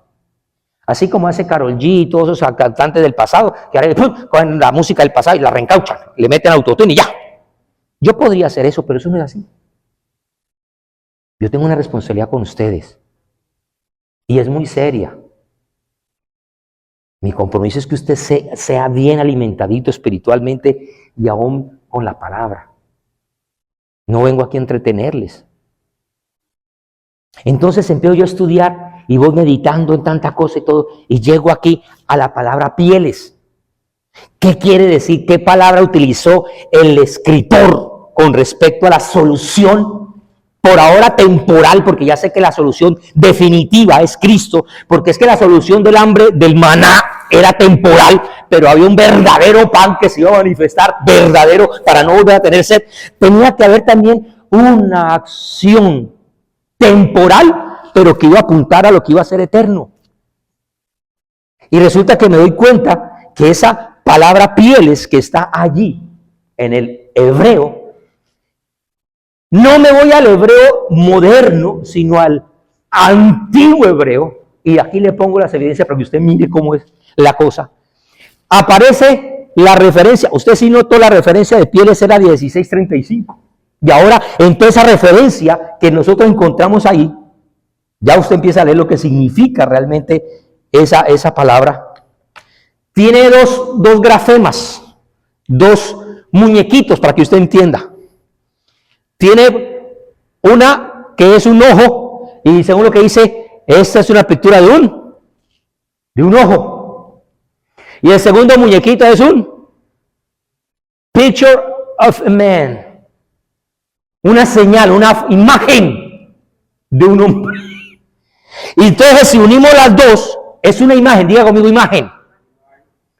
[SPEAKER 1] Así como hace Karol G y todos esos cantantes del pasado, que ahora cogen la música del pasado y la reencauchan, le meten autotune y ya. Yo podría hacer eso, pero eso no es así. Yo tengo una responsabilidad con ustedes. Y es muy seria. Mi compromiso es que usted sea bien alimentadito espiritualmente y aún con la palabra. No vengo aquí a entretenerles. Entonces empiezo yo a estudiar y voy meditando en tanta cosa y todo, y llego aquí a la palabra pieles. ¿Qué quiere decir? ¿Qué palabra utilizó el escritor con respecto a la solución? Por ahora temporal, porque ya sé que la solución definitiva es Cristo, porque es que la solución del hambre, del maná, era temporal, pero había un verdadero pan que se iba a manifestar, verdadero, para no volver a tener sed. Tenía que haber también una acción temporal, pero que iba a apuntar a lo que iba a ser eterno. Y resulta que me doy cuenta que esa palabra pieles que está allí en el hebreo, no me voy al hebreo moderno, sino al antiguo hebreo. Y aquí le pongo las evidencias para que usted mire cómo es la cosa. Aparece la referencia, usted sí notó la referencia de pieles era 16:35. Y ahora, en toda esa referencia que nosotros encontramos ahí, ya usted empieza a leer lo que significa realmente esa palabra. Tiene dos grafemas, dos muñequitos para que usted entienda. Tiene una que es un ojo, y según lo que dice, esta es una pintura de un ojo. Y el segundo muñequito es un picture of a man. Una señal, una imagen de un hombre. Y entonces si unimos las dos, es una imagen, diga conmigo imagen.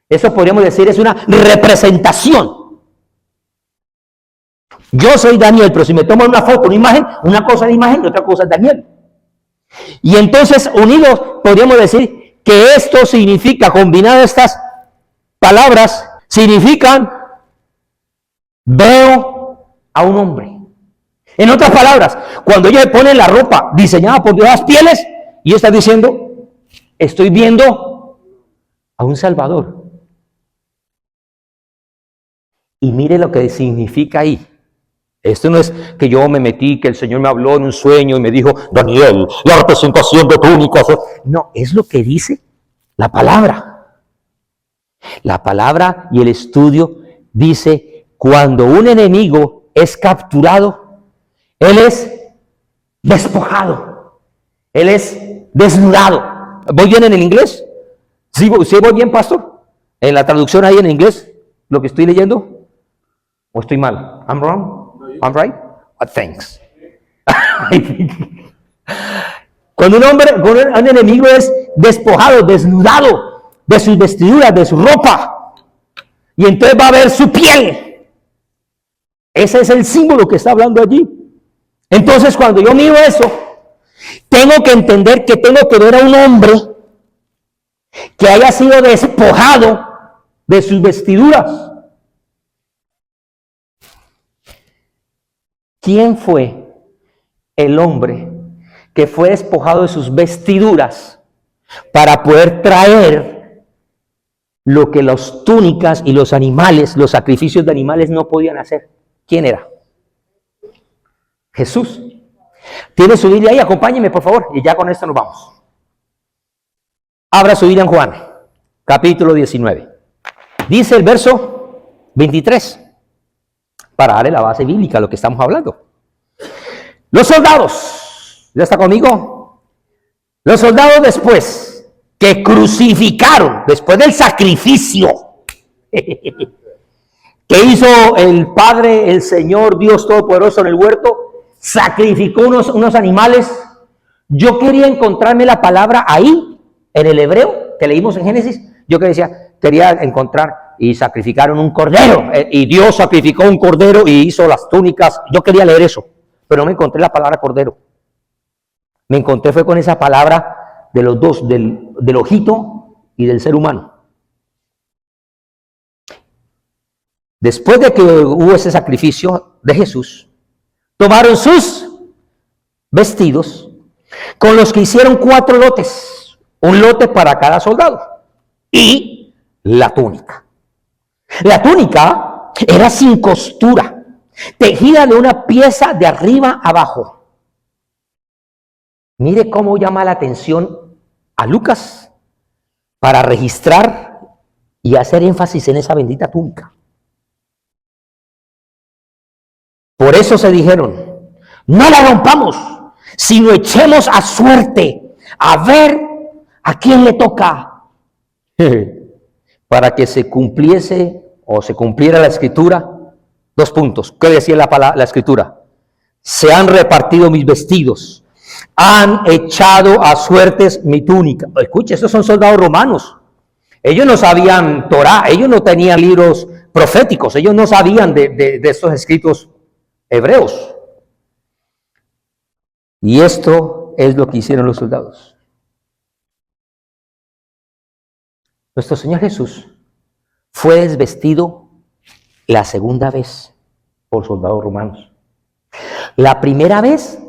[SPEAKER 1] Eso podríamos decir es una representación. Yo soy Daniel, pero si me toman una foto, una imagen, una cosa es imagen y otra cosa es Daniel. Y entonces unidos podríamos decir que esto significa, combinadas estas palabras, significan veo a un hombre. En otras palabras, cuando ella pone la ropa diseñada por Dios, las pieles, y está diciendo, estoy viendo a un Salvador. Y mire lo que significa ahí. Esto no es que yo me metí, que el Señor me habló en un sueño y me dijo, Daniel, la representación de túnicas. No, es lo que dice la palabra. La palabra y el estudio dice, cuando un enemigo es capturado, él es despojado, él es desnudado. ¿Voy bien en el inglés? ¿Sí voy bien, pastor? En la traducción ahí en inglés, lo que estoy leyendo, ¿o estoy mal? ¿I'm wrong? I'm right? Thanks. Cuando un enemigo es despojado, desnudado de sus vestiduras, de su ropa, y entonces va a ver su piel. Ese es el símbolo que está hablando allí. Entonces, cuando yo miro eso, tengo que entender que tengo que ver a un hombre que haya sido despojado de sus vestiduras. ¿Quién fue el hombre que fue despojado de sus vestiduras para poder traer lo que las túnicas y los animales, los sacrificios de animales no podían hacer? ¿Quién era? Jesús. ¿Tiene su Biblia ahí? Acompáñeme, por favor, y ya con esto nos vamos. Abra su Biblia en Juan, capítulo 19. Dice el verso 23. Para darle la base bíblica a lo que estamos hablando. Los soldados, ¿ya está conmigo? Los soldados después que crucificaron, después del sacrificio que hizo el Padre, el Señor Dios Todopoderoso en el huerto, sacrificó unos animales. Yo quería encontrarme la palabra ahí, en el hebreo, que leímos en Génesis. Yo quería encontrar, y sacrificaron un cordero, y Dios sacrificó un cordero y hizo las túnicas. Yo quería leer eso, pero no me encontré la palabra cordero. Me encontré fue con esa palabra de los dos, del ojito y del ser humano. Después de que hubo ese sacrificio de Jesús, tomaron sus vestidos, con los que hicieron 4 lotes, un lote para cada soldado, y la túnica. La túnica era sin costura, tejida de una pieza de arriba abajo. Mire cómo llama la atención a Lucas para registrar y hacer énfasis en esa bendita túnica. Por eso se dijeron, no la rompamos, sino echemos a suerte, a ver a quién le toca. Para que se cumpliese o se cumpliera la escritura. 2 puntos. ¿Qué decía la escritura? Se han repartido mis vestidos, han echado a suertes mi túnica. Escuche, estos son soldados romanos. Ellos no sabían Torá, ellos no tenían libros proféticos, ellos no sabían de estos escritos hebreos. Y esto es lo que hicieron los soldados. Nuestro Señor Jesús fue desvestido la segunda vez por soldados romanos. La primera vez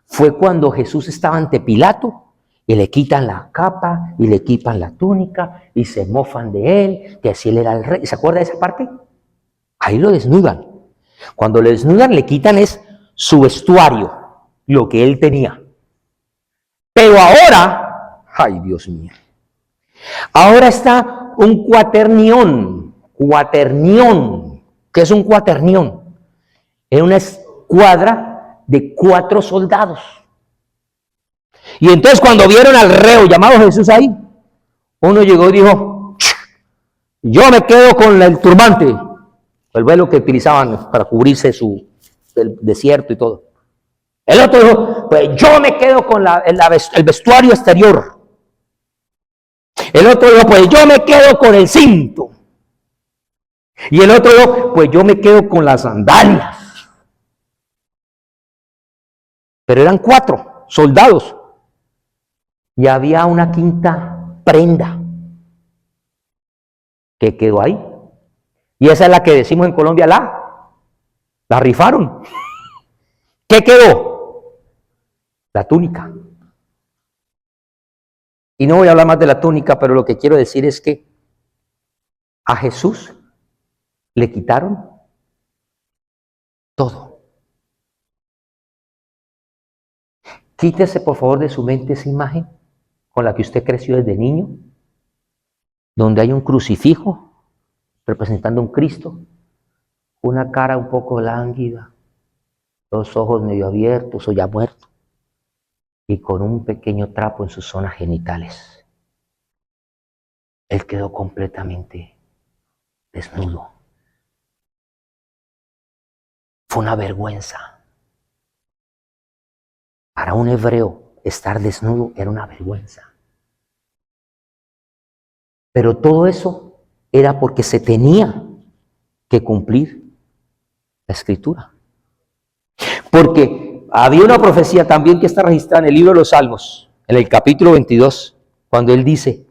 [SPEAKER 1] fue cuando Jesús estaba ante Pilato y le quitan la capa y le quitan la túnica y se mofan de él, que así él era el rey. ¿Se acuerda de esa parte? Ahí lo desnudan. Cuando le desnudan, le quitan es su vestuario, lo que él tenía. Pero ahora, ay Dios mío, ahora está un cuaternión. ¿Qué es un cuaternión? Es una escuadra de 4 soldados. Y entonces cuando vieron al reo llamado Jesús ahí, uno llegó y dijo, yo me quedo con el turbante, el velo que utilizaban para cubrirse el desierto y todo. El otro dijo, pues yo me quedo con el vestuario exterior. El otro dijo, pues yo me quedo con el cinto. Y el otro dijo, pues yo me quedo con las sandalias. Pero eran 4 soldados. Y había una quinta prenda que quedó ahí. Y esa es la que decimos en Colombia, la rifaron. ¿Qué quedó? La túnica. Y no voy a hablar más de la túnica, pero lo que quiero decir es que a Jesús le quitaron todo. Quítese por favor de su mente esa imagen con la que usted creció desde niño, donde hay un crucifijo representando a un Cristo, una cara un poco lánguida, los ojos medio abiertos o ya muerto, y con un pequeño trapo en sus zonas genitales. Él quedó completamente desnudo. Fue una vergüenza. Para un hebreo, estar desnudo era una vergüenza. Pero todo eso era porque se tenía que cumplir la Escritura. Porque había una profecía también que está registrada en el libro de los Salmos, en el capítulo 22, cuando él dice,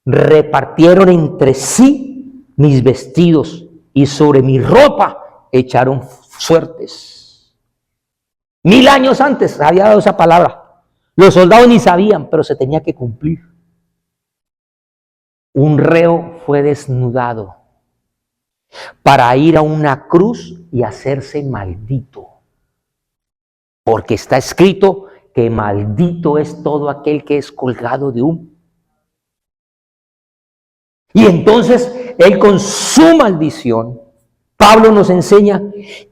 [SPEAKER 1] repartieron entre sí mis vestidos y sobre mi ropa echaron suertes. 1000 años antes había dado esa palabra. Los soldados ni sabían, pero se tenía que cumplir. Un reo fue desnudado para ir a una cruz y hacerse maldito. Porque está escrito que maldito es todo aquel que es colgado de un. Y entonces él con su maldición, Pablo nos enseña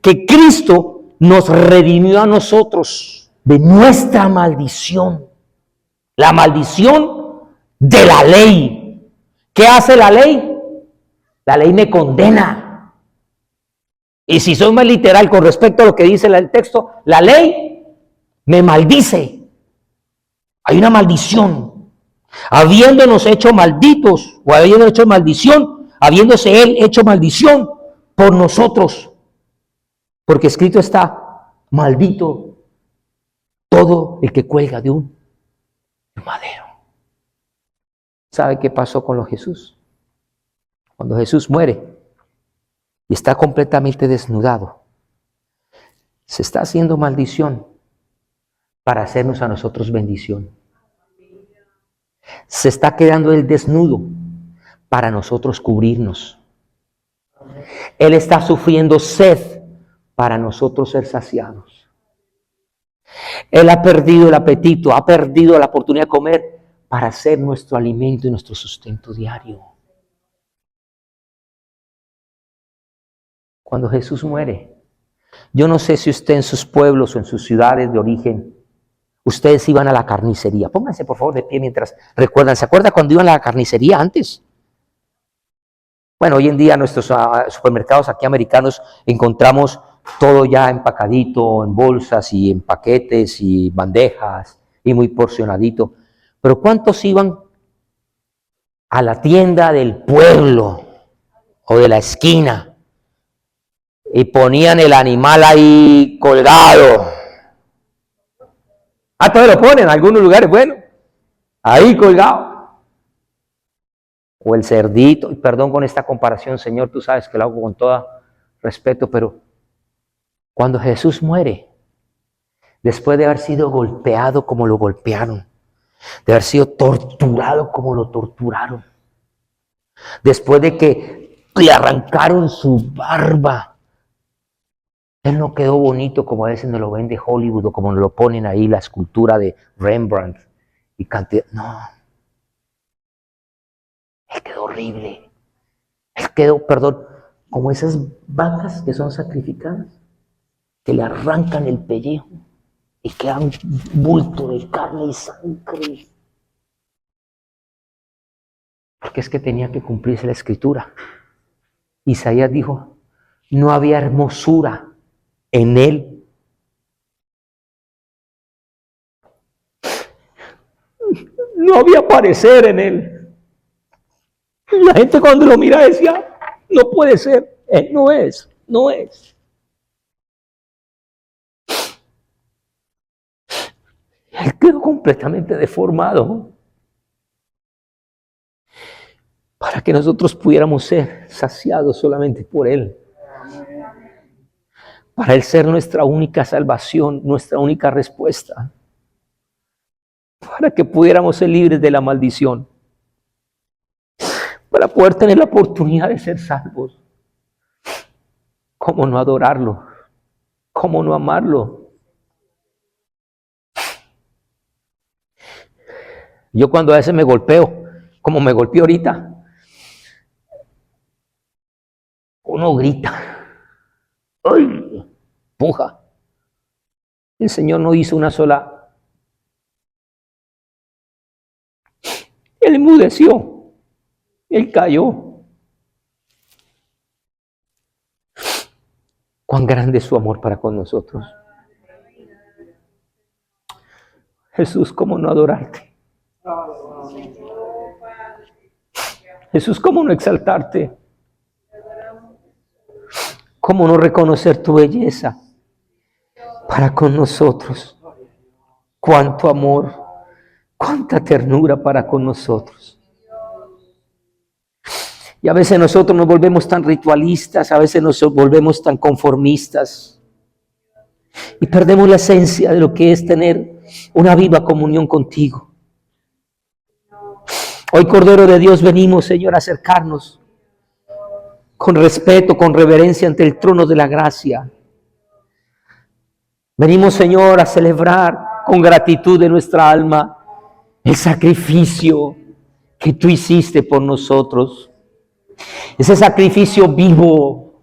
[SPEAKER 1] que Cristo nos redimió a nosotros de nuestra maldición. La maldición de la ley. ¿Qué hace la ley? La ley me condena. Y si soy más literal con respecto a lo que dice el texto, la ley me maldice. Hay una maldición. Habiéndonos hecho malditos, o habiendo hecho maldición, habiéndose él hecho maldición por nosotros. Porque escrito está, maldito todo el que cuelga de un madero. ¿Sabe qué pasó con Jesús? Cuando Jesús muere y está completamente desnudado, se está haciendo maldición para hacernos a nosotros bendición. Se está quedando él desnudo para nosotros cubrirnos. Él está sufriendo sed para nosotros ser saciados. Él ha perdido el apetito, ha perdido la oportunidad de comer para ser nuestro alimento y nuestro sustento diario. Cuando Jesús muere, yo no sé si usted en sus pueblos o en sus ciudades de origen, ustedes iban a la carnicería. Pónganse por favor de pie mientras recuerdan. ¿Se acuerda cuando iban a la carnicería antes? Bueno, hoy en día en nuestros supermercados aquí americanos encontramos todo ya empacadito, en bolsas y en paquetes y bandejas y muy porcionadito. Pero ¿cuántos iban a la tienda del pueblo o de la esquina y ponían el animal ahí colgado. Todavía lo ponen en algunos lugares, bueno, ahí colgado. O el cerdito, y perdón con esta comparación, Señor, tú sabes que lo hago con todo respeto, pero cuando Jesús muere, después de haber sido golpeado como lo golpearon, de haber sido torturado como lo torturaron, después de que le arrancaron su barba, él no quedó bonito como a veces nos lo vende Hollywood o como nos lo ponen ahí la escultura de Rembrandt y cantidad. No, él quedó horrible. Él quedó, perdón, como esas vacas que son sacrificadas, que le arrancan el pellejo y queda un bulto de carne y sangre. Porque es que tenía que cumplirse la escritura. Isaías dijo, no había hermosura en él. No había parecer en él. La gente cuando lo mira decía, no puede ser, él no es. Él quedó completamente deformado para que nosotros pudiéramos ser saciados solamente por él. Para él ser nuestra única salvación, nuestra única respuesta. Para que pudiéramos ser libres de la maldición. Para poder tener la oportunidad de ser salvos. ¿Cómo no adorarlo? ¿Cómo no amarlo? Yo cuando a veces me golpeo, como me golpeé ahorita, uno grita, ¡ay! Puja. El Señor no hizo una sola. Él enmudeció, él cayó. Cuán grande es su amor para con nosotros. Jesús, ¿cómo no adorarte? Jesús, ¿cómo no exaltarte? ¿Cómo no reconocer tu belleza para con nosotros? Cuánto amor, cuánta ternura para con nosotros. Y a veces nosotros nos volvemos tan ritualistas, a veces nos volvemos tan conformistas y perdemos la esencia de lo que es tener una viva comunión contigo. Hoy, Cordero de Dios, venimos, Señor, a acercarnos con respeto, con reverencia ante el trono de la gracia. Venimos, Señor, a celebrar con gratitud de nuestra alma el sacrificio que tú hiciste por nosotros. Ese sacrificio vivo,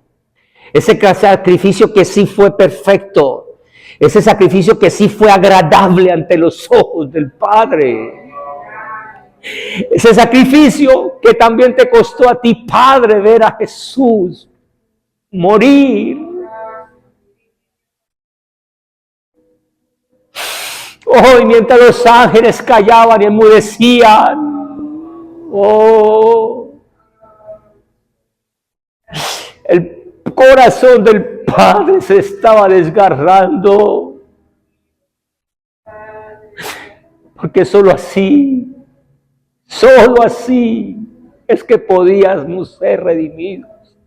[SPEAKER 1] ese sacrificio que sí fue perfecto, ese sacrificio que sí fue agradable ante los ojos del Padre. Ese sacrificio que también te costó a ti, Padre, ver a Jesús morir. Oh, y mientras los ángeles callaban y enmudecían, oh, el corazón del Padre se estaba desgarrando. Porque solo así es que podíamos ser redimidos.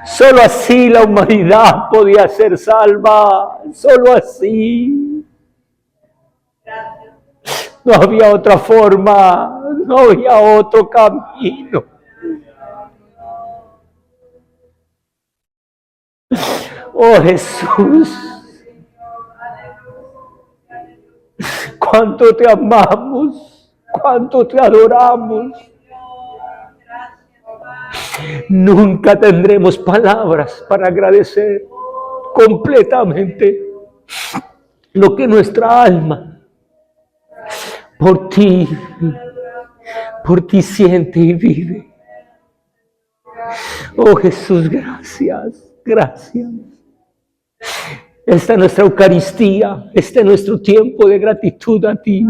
[SPEAKER 1] Solo así la humanidad podía ser salva. Solo así. No había otra forma. No había otro camino. Oh Jesús. Cuánto te amamos. Cuánto te adoramos. Nunca tendremos palabras para agradecer completamente lo que nuestra alma por ti siente y vive. Oh Jesús, gracias. Esta es nuestra Eucaristía, este es nuestro tiempo de gratitud a ti.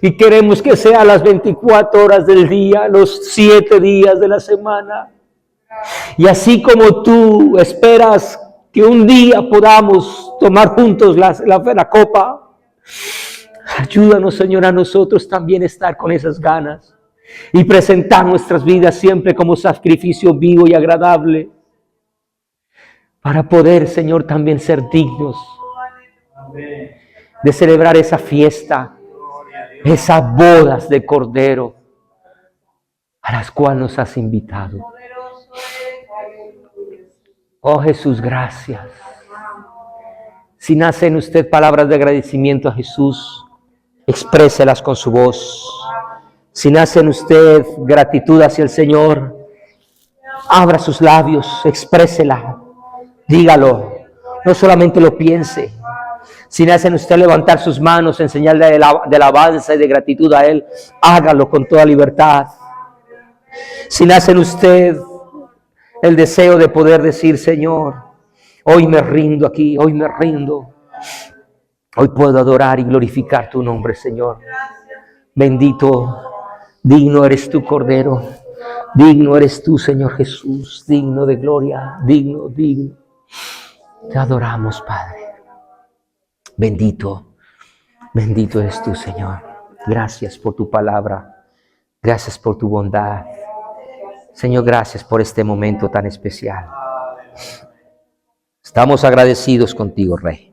[SPEAKER 1] Y queremos que sea las 24 horas del día, los 7 días de la semana. Y así como tú esperas que un día podamos tomar juntos la copa, ayúdanos, Señor, a nosotros también estar con esas ganas y presentar nuestras vidas siempre como sacrificio vivo y agradable, para poder, Señor, también ser dignos de celebrar esa fiesta, esas bodas de Cordero a las cuales nos has invitado. Oh Jesús, gracias. Si nace en usted palabras de agradecimiento a Jesús, expréselas con su voz. Si nace en usted gratitud hacia el Señor, abra sus labios, exprésela, dígalo, no solamente lo piense. Si nace en usted levantar sus manos en señal de alabanza y de gratitud a Él, hágalo con toda libertad. Si nace en usted el deseo de poder decir, Señor, hoy me rindo aquí, hoy me rindo. Hoy puedo adorar y glorificar tu nombre, Señor. Bendito, digno eres tú, Cordero. Digno eres tú, Señor Jesús. Digno de gloria, digno. Te adoramos, Padre. Bendito eres tú, Señor. Gracias por tu palabra. Gracias por tu bondad. Señor, gracias por este momento tan especial. Estamos agradecidos contigo, Rey.